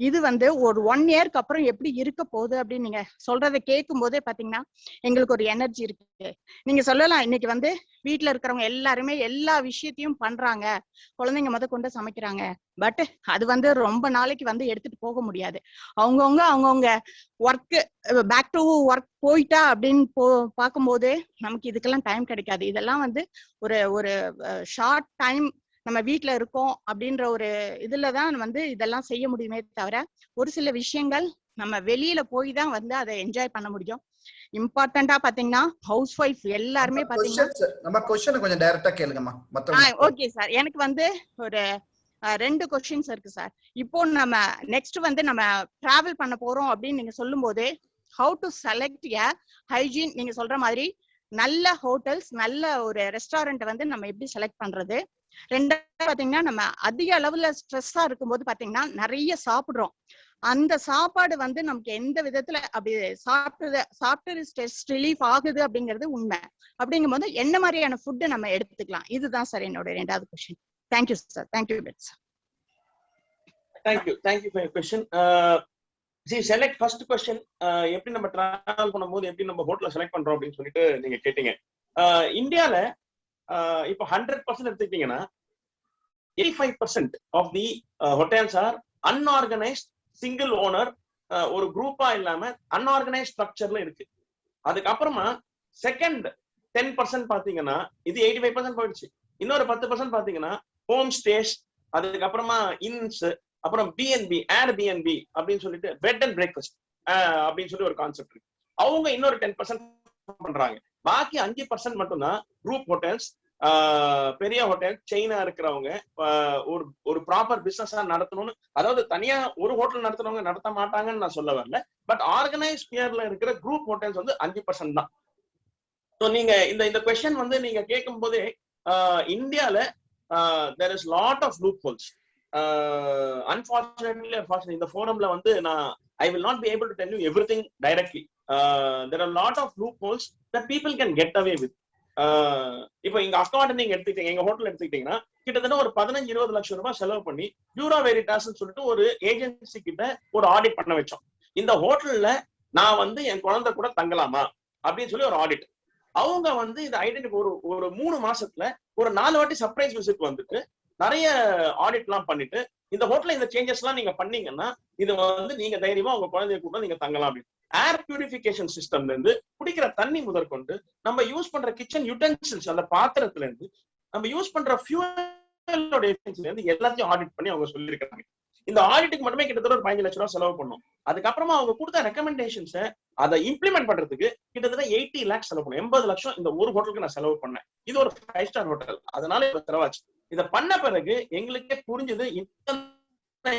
இது ஒரு 1 இயர்க்கு அப்புறம் எப்படி இருக்க போகுது அப்படின்னு நீங்க சொல்றதை கேட்கும் போதே பாத்தீங்கன்னா எங்களுக்கு ஒரு எனர்ஜி இருக்கு. நீங்க சொல்லலாம், இன்னைக்கு வீட்டுல இருக்கிறவங்க எல்லாருமே எல்லா விஷயத்தையும் பண்றாங்க, குழந்தைங்க கொண்டு சமைக்கிறாங்க. பட் அது ரொம்ப நாளைக்கு எடுத்துட்டு போக முடியாது. அவங்கவுங்க ஒர்க் பேக் டு ஒர்க் போயிட்டா அப்படின்னு பார்க்கும்போது நமக்கு இதுக்கெல்லாம் டைம் கிடைக்காது. இதெல்லாம் ஒரு ஷார்ட் டைம் நம்ம வீட்டுல இருக்கோம் அப்படின்ற ஒரு இதுலதான் இதெல்லாம் செய்ய முடியுமே தவிர ஒரு சில விஷயங்கள் நம்ம வெளியில போய் தான் அதை என்ஜாய் பண்ண முடியும். இம்பார்ட்டண்டா பாத்தீங்கன்னா ஹவுஸ் ஒய்ஃப் எல்லாருமே பாத்தீங்கன்னா நம்ம क्वेश्चन கொஞ்சம் டைரக்டா கேளுங்கம்மா. ஓகே சார், எனக்கு ஒரு 2 क्वेश्चंस இருக்கு சார். இப்போ நம்ம நெக்ஸ்ட் நம்ம டிராவல் பண்ண போறோம் அப்படின்னு நீங்க சொல்லும் போது how to select a hygiene, நீங்க சொல்ற மாதிரி நல்ல ஹோட்டல்ஸ் நல்ல ஒரு ரெஸ்டாரண்ட் நம்ம எப்படி செலக்ட் பண்றது. ரெண்டாவது பாத்தீங்கன்னா நம்ம அதிக அளவுல ஸ்ட்ரெஸ்ஸா இருக்கும்போது பாத்தீங்கன்னா நிறைய சாப்பிடுறோம். அந்த சாப்பாடு நமக்கு எந்த விதத்துல அப்படி சாப்பிட்டு ஸ்ட்ரெஸ் ரிலீஃப் ஆகுது அப்படிங்கிறது உண்மை. அப்படிங்கும் போது என்ன மாதிரியான ஃபுட் நம்ம எடுத்துக்கலாம், இதுதான் சார் என்னோட 2வது question. Thank you sir. Thank you Bhat sir. Thank you for your question. Select first question, எப்படி நம்ம டிராவல் பண்ணும்போது எப்படி நம்ம ஹோட்டலை செலக்ட் பண்றோம் அப்படின்னு சொல்லிட்டு நீங்க கேட்டீங்க. இந்தியால இப்போ 100% எடுத்துக்கிட்டீங்கன்னா 85% of the hotels are unorganised single owner, ஒரு குரூப்பா இல்லாம அன்ஆர்கனைஸ்ட் ஸ்ட்ரக்சர்ல இருக்கு. அதுக்கப்புறமா செகண்ட் 10% பாத்தீங்கன்னா இது 85% போயிடுச்சு. இன்னொரு 10% பாத்தீங்கன்னா ஹோம் ஸ்டேஸ், அதுக்கப்புறமா இன்ஸ், அப்புறம் பிஎன்பி ஏர்பிஎன்பி அப்படின்னு சொல்லிட்டு பெட் அண்ட் பிரேக்ஃபாஸ்ட் அப்படின்னு சொல்லி ஒரு கான்செப்ட் இருக்கு. அவங்க இன்னொரு 10% பண்றாங்க. பாக்கி 5% மட்டும்தான் குரூப் ஹோட்டல்ஸ், பெரிய ஹோட்டல் செயினா இருக்கிறவங்க, ஒரு ப்ராப்பர் பிசினஸா நடத்தணும்னு, அதாவது தனியா ஒரு ஹோட்டல் நடத்துறவங்க நடத்த மாட்டாங்கன்னு நான் சொல்ல வரல. பட் ஆர்கனைஸ் பியர்ல இருக்கிற குரூப் ஹோட்டல்ஸ் வந்து 5% தான். ஸோ நீங்க இந்த கொஸ்டின் வந்து நீங்க கேட்கும் போதே இந்தியால there is lot of loopholes. Unfortunately, இந்த ஃபோரம்ல வந்து I will not be able to tell you everything directly. There are lot of loopholes that people can get away with. இப்போ இங்க அக்கௌண்ட் நீங்க எடுத்துக்கிட்டீங்க, எங்க ஹோட்டல் எடுத்துக்கிட்டீங்கன்னா கிட்டத்தட்ட ஒரு 15-20 லட்சம் ரூபாய் செலவு பண்ணி பியூரோ வெரிட்டாஸ்ன்னு சொல்லிட்டு ஒரு ஏஜென்சி கிட்ட ஒரு ஆடிட் பண்ண வச்சோம். இந்த ஹோட்டல்ல நான் வந்து என் குழந்தை கூட தங்கலாமா அப்படின்னு சொல்லி ஒரு ஆடிட். அவங்க வந்து இந்த ஐடென்டி ஒரு 3 மாசத்துல ஒரு 4 வாட்டி சர்ப்ரைஸ் விசிட் வந்துட்டு நிறைய ஆடிட் எல்லாம் பண்ணிட்டு, இந்த ஹோட்டல்ல இந்த சேஞ்சஸ் எல்லாம் நீங்க பண்ணீங்கன்னா இது வந்து நீங்க தைரியமா உங்க குழந்தைய கூட நீங்க தங்கலாம் அப்படின்னு. ஏர் பியூரிஃபிகேஷன் சிஸ்டம்ல இருந்து குடிக்கிற தண்ணி முதற்கொண்டு நம்ம யூஸ் பண்ற கிச்சன் யுட்டென்சில்ஸ், அந்த பாத்திரத்துல இருந்து நம்ம யூஸ் பண்ற ஃபியூலோட எஃபிஷியன்சில இருந்து எல்லாத்தையும் ஆடிட் பண்ணி அவங்க சொல்லியிருக்காங்க. இந்த ஆடிட்டுக்கு மட்டுமே கிட்டத்தட்ட ஒரு 15 லட்சம் ரூபாய் செலவு பண்ணோம். அதுக்கப்புறமா அவங்க கொடுத்த ரெக்கமெண்டேஷன்ஸை அதை இம்ப்ளிமெண்ட் பண்றதுக்கு கிட்டத்தட்ட 80 lakhs செலவு பண்ணேன். 80 லட்சம் இந்த ஒரு ஹோட்டலுக்கு நான் செலவு பண்ணேன். இது ஒரு 5 ஸ்டார் ஹோட்டல், அதனால இவ்வளவு செலவாச்சு. இதை பண்ண பிறகு எங்களுக்கே புரிஞ்சது இந்த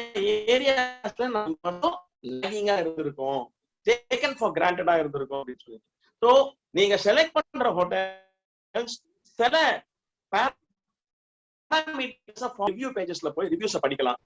ஏரியாஸ்ல நம்ம மட்டும் லாகிங்கா இருந்திருக்கோம், டேக்கன் ஃபார் கிராண்டடா இருந்திருக்கும் அப்படின்னு சொல்லி. ஸோ நீங்க செலக்ட் பண்ற ஹோட்டல்ஸ் சில ரிவ்யூ பேஜஸ்ல போய் ரிவ்யூஸ படிக்கலாம்.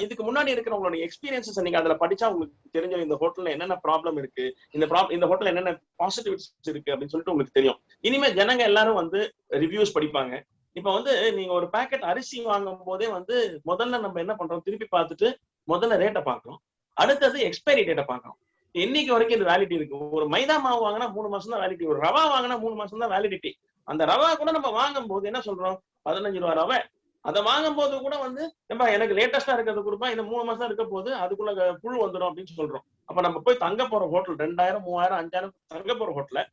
இதுக்கு முன்னாடி இருக்கிற உங்களோட எக்ஸ்பீரியன்சஸ் நீங்க அதுல படிச்சா உங்களுக்கு தெரிஞ்ச இந்த ஹோட்டல்ல என்னென்ன ப்ராப்ளம் இருக்கு, இந்த ஹோட்டல்ல என்னென்ன பாசிட்டிவிட்டிஸ் இருக்கு அப்படின்னு சொல்லிட்டு உங்களுக்கு தெரியும். இனிமே ஜனங்க எல்லாரும் வந்து ரிவ்யூஸ் படிப்பாங்க. இப்ப வந்து நீங்க ஒரு பேக்கெட் அரிசி வாங்கும் போதே வந்து முதல்ல நம்ம என்ன பண்றோம், திருப்பி பார்த்துட்டு முதல்ல ரேட்டை பார்க்கறோம், அடுத்தது எக்ஸ்பைரி டேட்டை பார்க்கறோம். என்னைக்கு வரைக்கும் இது வேலிடிட்டி இருக்கு. ஒரு மைதா மாவு வாங்கினா 3 மாசம் தான் வேலிடிட்டி, ஒரு ரவா வாங்கினா 3 மாசம் தான் வேலிடிட்டி. அந்த ரவா கூட நம்ம வாங்கும் போது என்ன சொல்றோம், 15 ரூபா ரவை. அதை வாங்கும் போது கூட வந்து எனக்கு லேட்டஸ்டா இருக்கிறது கொடுப்பா, இந்த 3 மாசம் இருக்க போது அதுக்குள்ள புழு வந்துடும் அப்படின்னு சொல்றோம். அப்ப நம்ம போய் தங்க போற ஹோட்டல் 2000, 3000, 5000 தங்க போற ஹோட்டல்ல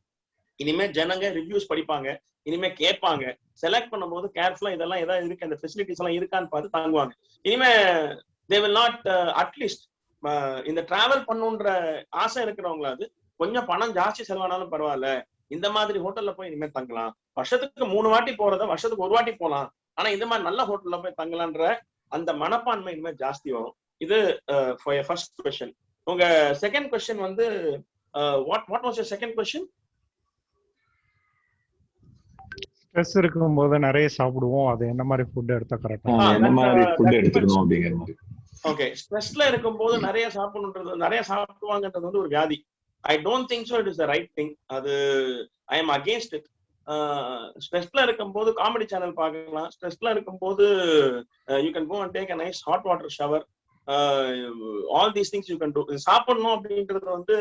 இனிமே ஜனங்க ரிவ்யூஸ் படிப்பாங்க, இனிமே கேட்பாங்க, செலக்ட் பண்ணும்போது கேர்ஃபுல்லா இதெல்லாம் ஏதாவது இருக்கு, அந்த ஃபெசிலிட்டிஸ் எல்லாம் இருக்கான்னு பார்த்து தங்குவாங்க. இனிமே they will not அட்லீஸ்ட் இந்த டிராவல் பண்ணுன்ற ஆசை இருக்கிறவங்களாவது கொஞ்சம் பணம் ஜாஸ்தி செலவானாலும் பரவாயில்ல, இந்த மாதிரி ஹோட்டல்ல போய் இனிமே தங்கலாம். வருஷத்துக்கு 3 வாட்டி போறத வருஷத்துக்கு 1 வாட்டி போலாம், ஆனா இந்த மாதிரி நல்ல ஹோட்டல்ல போய் தங்கலான்ற அந்த மனப்பான்மை இனிமே ஜாஸ்தி வரும். இது ஃபர்ஸ்ட் கொஸ்டின். உங்க செகண்ட் கொஸ்டின் வந்து what was your second question? Stress இருக்கும்போது நிறைய சாப்பிடுவோம், அது என்ன மாதிரி ஃபுட் எடுத்தா கரெக்டா, என்ன மாதிரி ஃபுட் எடுத்துக்கணும் அப்படிங்கிற மாதிரி. ஓகே, ஸ்ட்ரெஸ்ல இருக்கும்போது நிறைய சாப்பிடணுன்றது, நிறைய சாப்பிடுவாங்கன்றது வந்து ஒரு வியாதி. I don't think so it is the right thing. அது ஐ எம் அகேன்ஸ்ட் இட். ஸ்ட்ரெஸ்ல இருக்கும்போது காமெடி சேனல் பார்க்கலாம், ஸ்ட்ரெஸ்ல இருக்கும்போது you can go and take a nice hot water shower. All these things you can do. சாப்பிடணும் அப்படின்றது வந்து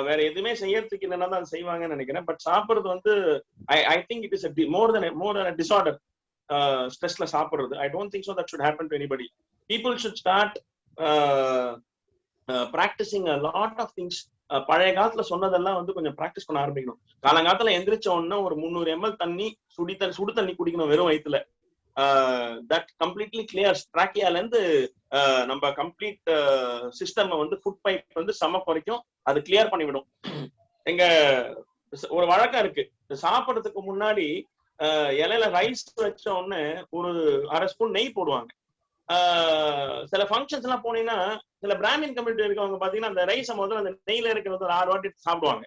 வேற எதுவுமே செய்யறதுக்கு இல்லைன்னா தான் செய்வாங்கன்னு நினைக்கிறேன். பட் சாப்பிடுறது வந்து I think it is more than a disorder. ஸ்ட்ரெஸ்ல சாப்பிடுறது ஐ don't think so that should happen to anybody. People should start practicing a lot of things. பழைய காலத்துல சொன்னதெல்லாம் வந்து கொஞ்சம் பிராக்டிஸ் பண்ண ஆரம்பிக்கணும். காலங்காலத்துல எந்திரிச்ச உடனே ஒரு 300 ml தண்ணி சுடு தண்ணி குடிக்கணும் வெறும் வயிற்றுல. தட் கம்ப்ளீட்லி கிளியர்ஸ் ட்ராக்கியால இருந்து நம்ம கம்ப்ளீட் சிஸ்டம் வந்து ஃபுட் பைப் வந்து சம குறைக்கும், அது கிளியர் பண்ணிவிடும். எங்க ஒரு வழக்கம் இருக்கு, சாப்பிட்றதுக்கு முன்னாடி இலையில ரைஸ் வச்ச உடனே ஒரு 1/2 ஸ்பூன் நெய் போடுவாங்க. சில ஃபங்க்ஷன்ஸ் எல்லாம் போனீங்கன்னா சில பிராமின் கம்யூனிட்டி இருக்கவங்க பாத்தீங்கன்னா அந்த ரைஸை முதல்ல அந்த நெய்ல இருக்கிறது ஒரு 6 வாட்டி சாப்பிடுவாங்க.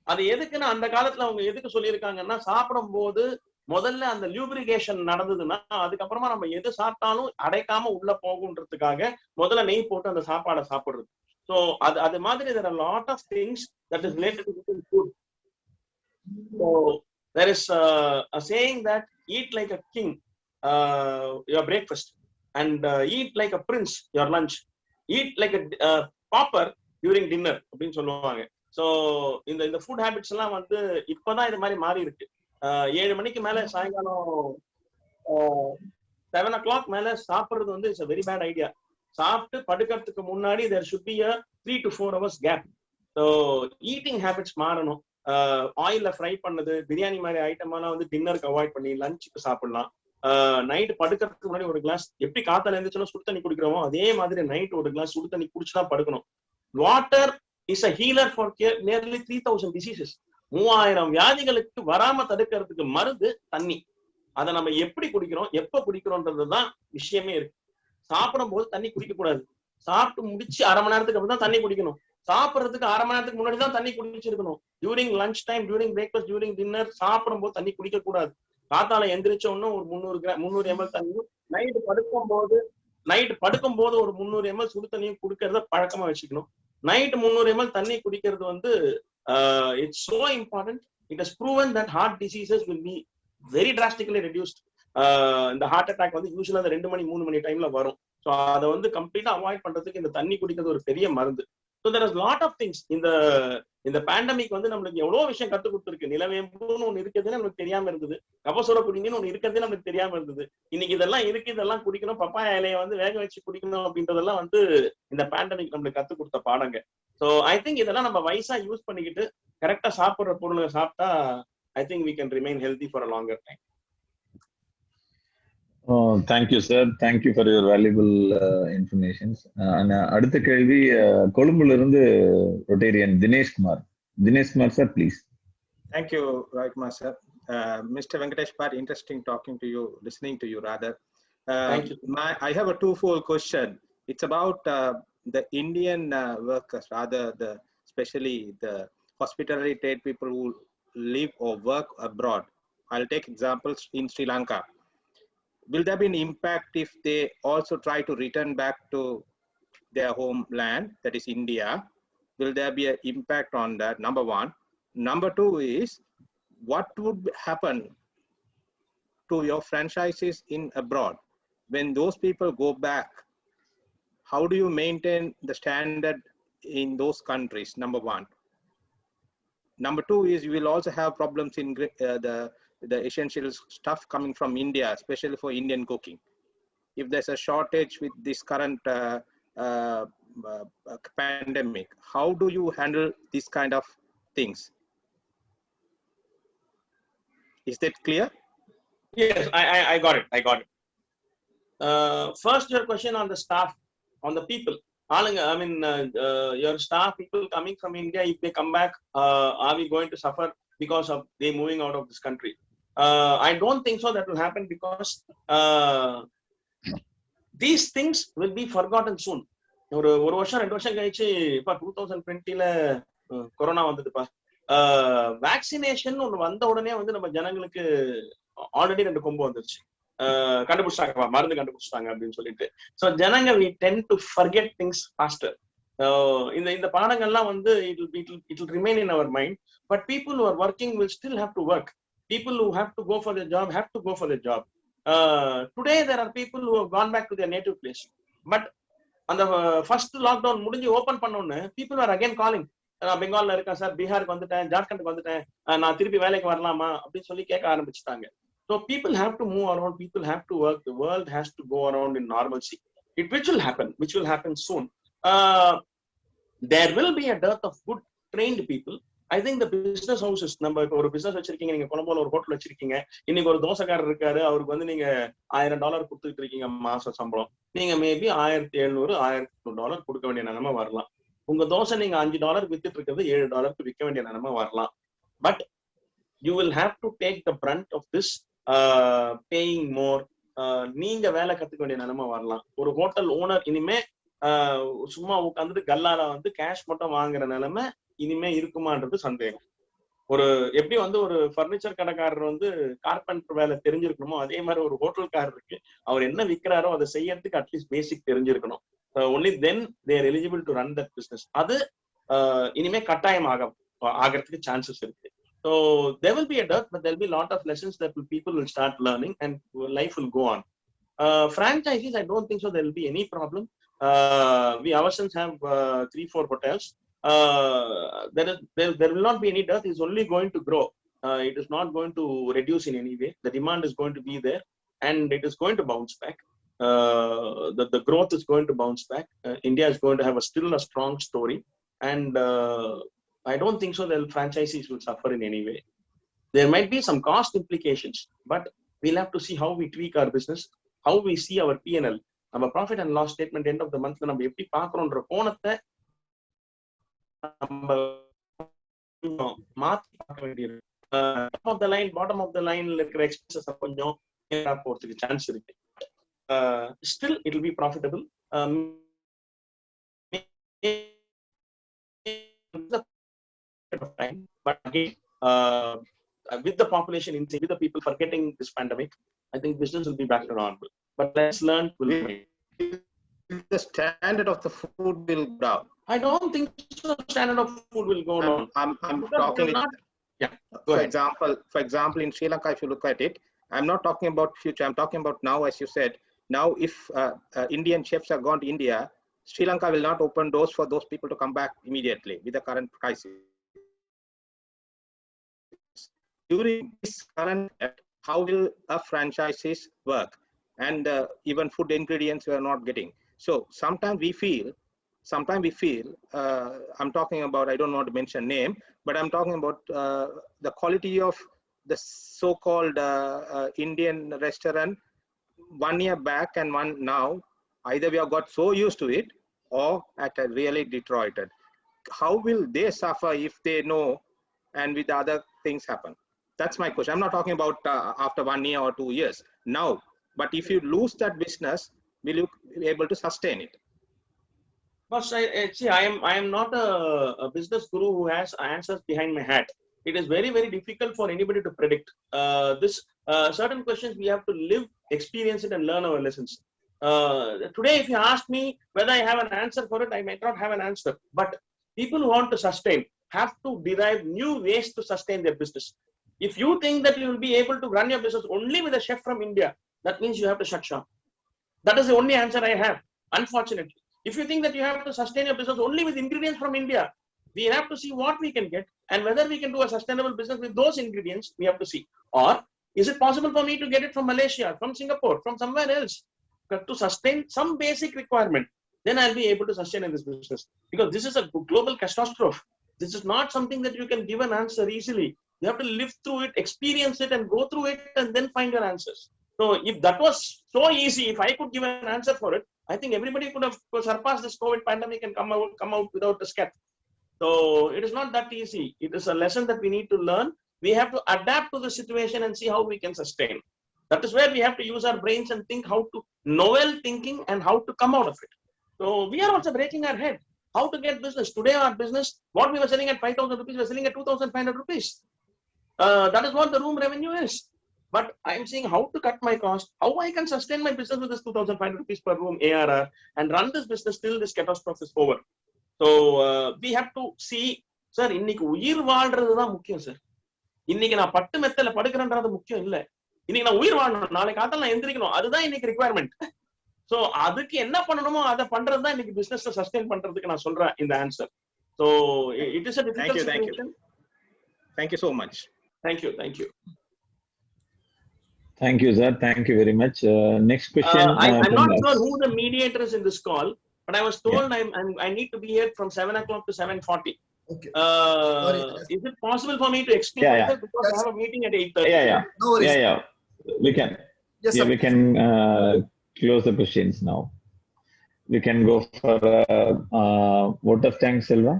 அது எதுக்குன்னா அந்த காலத்துல அவங்க எதுக்கு சொல்லியிருக்காங்கன்னா, சாப்பிடும் போது முதல்ல அந்த லியூப்ரிகேஷன் நடந்ததுன்னா அதுக்கப்புறமா நம்ம எது சாப்பிட்டாலும் அடைக்காம உள்ள போகுன்றதுக்காக முதல்ல நெய் போட்டு அந்த சாப்பாடை சாப்பிடுறது. ஸோ அது மாதிரி there are a lot of things that is related to food. So there is a saying that eat like a king your breakfast and eat like a prince your lunch, eat like a pauper during dinner அப்படின்னு சொல்லுவாங்க. So இந்த food habits எல்லாம் வந்து இப்பதான் இது மாதிரி மாறி இருக்கு. 7 மணிக்கு மேல சாயங்காலம் 7 o'clock மேல சாப்பிடுறது வந்து it's a very bad idea. சாப்பிட்டு படுக்கிறதுக்கு முன்னாடி there should be a 3 to 4 hours gap. So eating habits மாறணும். ஆயில்ல ஃப்ரை பண்ணது பிரியாணி மாதிரி ஐட்டம் எல்லாம் வந்து டின்னருக்கு அவாய்ட் பண்ணி லஞ்சுக்கு சாப்பிடலாம். நைட் படுக்கிறதுக்கு முன்னாடி ஒரு கிளாஸ், எப்படி காத்தால இருந்துச்சுன்னா சுடு தண்ணி குடிக்கிறோமோ அதே மாதிரி நைட் ஒரு கிளாஸ் சுடு தண்ணி குடிச்சுதான் படுக்கணும். Water is a healer for nearly 3000 diseases. 3000 வியாதிகளுக்கு வராம தடுக்கிறதுக்கு மருந்து தண்ணி. அதை நம்ம எப்படி குடிக்கிறோம், எப்ப குடிக்கிறோம்ன்றதுதான் விஷயமே இருக்கு. சாப்பிடும் போது தண்ணி குடிக்க கூடாது. சாப்பிட்டு முடிச்சு 1/2 மணி நேரத்துக்கு அப்புறம் தான் தண்ணி குடிக்கணும். சாப்பிடுறதுக்கு 1/2 மணி நேரத்துக்கு முன்னாடி தான் தண்ணி குடிச்சிருக்கணும். During lunch time, during breakfast, during dinner சாப்பிடும் போது தண்ணி குடிக்க கூடாது. காத்தால எந்திரிச்ச உடனே ஒரு 300 ml தண்ணி, நைட்டு படுக்கும் போது ஒரு 300 ml சுடு தண்ணியும் குடிக்கிறத பழக்கமா வச்சுக்கணும். நைட் 300 ml தண்ணி குடிக்கிறது வந்து it's so important. It has proven that heart diseases will be very drastically reduced. இந்த ஹார்ட் அட்டாக் வந்து யூஸ்வலா அந்த 2 மணி 3 மணி டைம்ல வரும். ஸோ அதை வந்து கம்ப்ளீட்டா அவாய்ட் பண்றதுக்கு இந்த தண்ணி குடிக்கிறது ஒரு பெரிய மருந்து. So there is lot of things. இந்த பேண்டமிக் வந்து நம்மளுக்கு எவ்வளவு விஷயம் கற்றுக் கொடுத்துருக்கு. நிலவேம்புன்னு ஒண்ணு இருக்கிறதுன்னு நமக்கு தெரியாம இருந்தது. கபசுர குடிங்கன்னு ஒண்ணு இருக்கிறதே நமக்கு தெரியாம இருந்தது. இன்னைக்கு இதெல்லாம் இருக்கு, இதெல்லாம் குடிக்கணும், பப்பாயா இலையை வந்து வேக வச்சு குடிக்கணும் அப்படின்றதெல்லாம் வந்து இந்த பேண்டமிக் நம்மளுக்கு கற்றுக் கொடுத்த பாடங்க. ஸோ ஐ திங்க் இதெல்லாம் நம்ம வயசா யூஸ் பண்ணிக்கிட்டு கரெக்டா சாப்பிடுற பொருளை சாப்பிட்டா I think we can remain healthy for a longer time. Oh, thank you, sir. Thank you for your valuable information. அடுத்த கேள்வி கொழும்புல இருந்து Rotarian Dinesh Kumar. Dinesh Kumar sir, please. Thank you, Rajkumar sir. Mr. Venkatesh Bhatt, interesting talking to you, listening to you rather. Thank you. I have a twofold question. It's about the Indian workers, rather especially the hospitality trade people who live or work abroad. I'll take examples in Sri Lanka. Will there be an impact if they also try to return back to their homeland, that is India? Will there be an impact on that? Number one. Number two is, what would happen to your franchises in abroad when those people go back? How do you maintain the standard in those countries? Number one. Number two is, you will also have problems in the essential stuff coming from India, especially for Indian cooking. If there's a shortage with this current pandemic, how do you handle this kind of things? Is that clear? Yes, I got it. First, your question on the staff, on the people. I mean, your staff, people coming from India, if they come back, are we going to suffer because of they moving out of this country? I don't think so that will happen, because these things will be forgotten soon. ஒரு வருஷம் 2 வருஷம் கழிச்சு இப்ப 2020ல corona வந்ததுப்பா. Vaccination ஒண்ணு வந்த உடனே வந்து நம்ம ஜனங்களுக்கு ஆல்ரெடி 2 கொம்பு வந்துருச்சு. கண்டுபிடிச்சாங்க, மருந்து கண்டுபிடிச்சாங்க அப்படின்னு சொல்லிட்டு. ஸோ ஜனங்க we tend to forget things faster. இந்த பாடங்கள்லாம் வந்து it will remain in our mind, but people who are working will still have to work. People who have to go for their job have to go for their job. Today there are people who have gone back to their native place, but அந்த first lockdown முடிஞ்சு open பண்ணோன்னு people are again calling. நான் பெங்கால்ல இருக்கேன் sir, பீகாருக்கு வந்துட்டேன், ஜார்க்கண்டுக்கு வந்துட்டேன், நான் திருப்பி வேலைக்கு வரலாமா அப்படின்னு சொல்லி கேட்க ஆரம்பிச்சுட்டாங்க. So people have to move around, people have to work, the world has to go around in normalcy. Which will happen soon. There will be a dearth of good trained people. I think the business houses, நம்ம இப்போ ஒரு business வச்சிருக்கீங்க, நீங்க கொலம்போல ஒரு hotel வச்சிருக்கீங்க, இன்னைக்கு ஒரு தோசைக்காரர் இருக்காரு, அவருக்கு வந்து நீங்க $1000 கொடுத்துட்டு இருக்கீங்க மாச சம்பளம், நீங்க மேபி $1700 $1800 கொடுக்க வேண்டிய நிலைமை வரலாம். உங்க தோசை நீங்க $5 வித்துட்டு இருக்கிறது $7 விற்க வேண்டிய நிலைமை வரலாம். But you will have to take the brunt of this, paying more. நீங்க வேலை கத்துக்க வேண்டிய நிலைமை வரலாம். ஒரு ஹோட்டல் ஓனர் இனிமே சும்மா உட்காந்துட்டு கல்லால வந்து கேஷ் மட்டும் வாங்குற நிலைமை இனிமே இருக்குமான்றது சந்தேகம். ஒரு எப்படி வந்து ஒரு பர்னிச்சர் கடைக்காரர் வந்து கார்பெண்டர் வேலை தெரிஞ்சிருக்கணுமோ, அதே மாதிரி ஒரு ஹோட்டல்காரருக்கு அவர் என்ன விற்கிறாரோ அதை செய்யறதுக்கு அட்லீஸ்ட் பேசிக் தெரிஞ்சிருக்கணும். only then they are eligible to run that business. அது இனிமே கட்டாயம் ஆகிறதுக்கு சான்சஸ் இருக்கு. So there will be a dearth, but there will be a lot of lessons that people will start learning and life will go on. Franchises, I don't think so there will be any problem. We ourselves have 3-4 hotels. There will not be any dearth. It's only going to grow. It is not going to reduce in any way. The demand is going to be there and it is going to bounce back. The growth is going to bounce back. India is going to have still a strong story, and I don't think so that franchisees will suffer in any way. There might be some cost implications, but we'll have to see how we tweak our business, how we see our P&L. Our profit and loss statement end of the month நம்ம எப்படி பார்க்கறோம்ன்ற கோணத்தை நம்ம மாத்தி பார்க்க வேண்டியது. Top of the line bottom of the லைன்ல இருக்கிற expenses கொஞ்சம் போறதுக்கு சான்ஸ் இருக்கு. Still it will be profitable. But again, with the population increasing, with the people forgetting this pandemic, I think business will be back to normal. But let's learn. The standard of the food will go down. I don't think so. Standard of food will go down. I'm talking. Yeah. Go ahead. For example, in Sri Lanka, if you look at it, I'm not talking about future. I'm talking about now, as you said. Now, if Indian chefs have gone to India, Sri Lanka will not open doors for those people to come back immediately with the current crisis. During this current, how will a franchises work? And even food ingredients we are not getting. So sometimes we feel, I'm talking about, I don't want to mention name, but I'm talking about the quality of the so-called Indian restaurant 1 year back and one now. Either we have got so used to it or at a really deteriorated. How will they suffer if they know and with other things happen? That's my question. I'm not talking about after 1 year or 2 years now, but if you lose that business, will you be able to sustain it? But I am not a business guru who has answers behind my hat. It is very, very difficult for anybody to predict. Certain questions we have to live, experience it, and learn our lessons. Today, if you ask me whether I have an answer for it, I might not have an answer. But people who want to sustain have to derive new ways to sustain their business. If you think that you will be able to run your business only with a chef from India, that means you have to shut shop. That is the only answer I have, unfortunately. If you think that you have to sustain your business only with ingredients from India, we have to see what we can get and whether we can do a sustainable business with those ingredients, we have to see. Or is it possible for me to get it from Malaysia, from Singapore, from somewhere else to sustain some basic requirement? Then I'll be able to sustain in this business. Because this is a global catastrophe. This is not something that you can give an answer easily. You have to live through it, experience it, and go through it, and then find your answers. So if that was so easy, if I could give an answer for it, I think everybody could have surpassed this COVID pandemic and come out without a scathe. So it is not that easy. It is a lesson that we need to learn. We have to adapt to the situation and see how we can sustain. That is where we have to use our brains and think how to novel thinking and how to come out of it. So we are also breaking our head. How to get business. Today our business, what we were selling at 5,000 rupees, we are selling at 2,500 rupees. That is what the room revenue is. But I'm seeing how to cut my cost, how I can sustain my business with this 2,500 rupees per room ARR and run this business till this catastrophe is over. So we have to see, sir, இன்னைக்கு உயிர் வாழ்றதுதான் முக்கியம் sir. இன்னைக்கு நான் பட்டு மெத்தல படுக்கிறேன்றது முக்கியம் இல்ல. இன்னைக்கு நான் உயிர் வாழணும், நாளைக்கு காத்தால நான் எந்திரிக்கணும், அதுதான் இன்னைக்கு ரிக்வயர்மெண்ட். சோ அதுக்கு என்ன பண்ணணுமோ அதை பண்றதுதான் இன்னைக்கு பிசினஸ் சஸ்டெயின் பண்றதுக்கு நான் சொல்றேன் இந்த answer. So it is a difficult situation. Thank you so much. Thank you. Thank you, sir. Thank you very much. Next question. I'm not sure who the mediator is in this call, but I was told I need to be here from 7 o'clock to 7:40. Okay. Is it possible for me to explain myself because I have a meeting at 8:30? Yeah. No worries. Yeah. We can. Yes, sir. We can close the questions now. We can go for vote of thanks, Selva.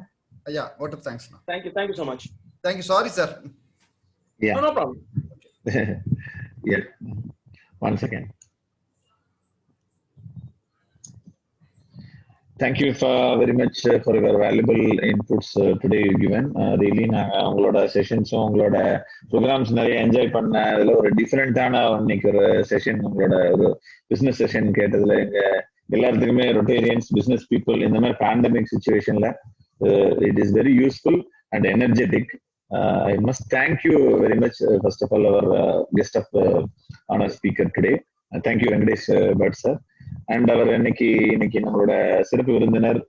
Yeah, vote of thanks now. Thank you so much. Thank you. Sorry, sir. Yeah. No problem. Yeah. 1 second. Thank you very much for your valuable inputs today given. Really, உங்களோட செஷன்ஸும் உங்களோட programs நிறைய enjoy பண்ண. அதில் ஒரு டிஃப்ரெண்டான இன்னைக்கு ஒரு session, உங்களோட ஒரு பிஸ்னஸ் செஷன் கேட்டதுல எங்க எல்லாத்துக்குமே ரொட்டேரியன்ஸ் பிஸ்னஸ் பீப்புள் இந்த மாதிரி பேண்டமிக் சுச்சுவேஷன்ல it is very useful and energetic. I must thank you very much, first of all, our guest of honor speaker today. Thank you, Venkatesh Bhatt sir. And our இன்னைக்கு நம்மளோட சிறப்பு விருந்தினர்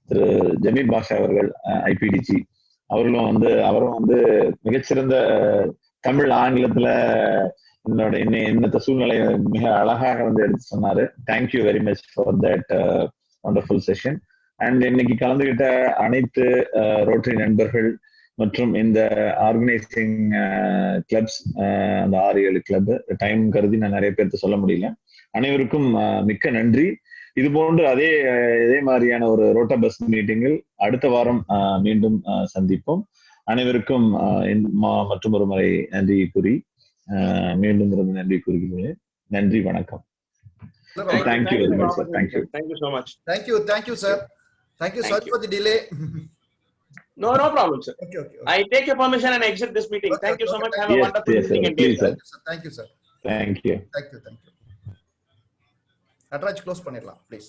திரு ஜமீர் பாஷா அவர்கள், IPDG அவரும் மிகச்சிறந்த தமிழ் ஆங்கிலத்துல இன்னத்த சூழ்நிலை மிக அழகாக எடுத்து சொன்னாரு. Thank you very much for that wonderful session. And இன்னைக்கு கலந்துகிட்ட அனைத்து ரோட்டரி நண்பர்கள் மற்றும் இந்த ஆர்கனைசிங் கிளப்ஸ், அந்த 6-7 கிளப், டைம் கருதி நான் நிறைய பேருக்கு சொல்ல முடியல, அனைவருக்கும் மிக்க நன்றி. இது போன்று இதே மாதிரியான ஒரு ரோட்டா பஸ் மீட்டிங்கில் அடுத்த வாரம் மீண்டும் சந்திப்போம். அனைவருக்கும் மற்றும் ஒரு முறை நன்றி கூறி மீண்டும் நன்றி கூறுகிறேன். நன்றி, வணக்கம். Thank you very much, sir. Thank you. Thank you so much. Thank you, sir. Thank you. Sorry for the delay. No problem, sir. Okay. I take your permission and exit this meeting. Okay, thank you so okay. much. Have a Yes, wonderful yes, sir. evening and day. Please, sir. Thank you, sir. Thank you. Thank you. Atraj close பண்ணிடலாம், please.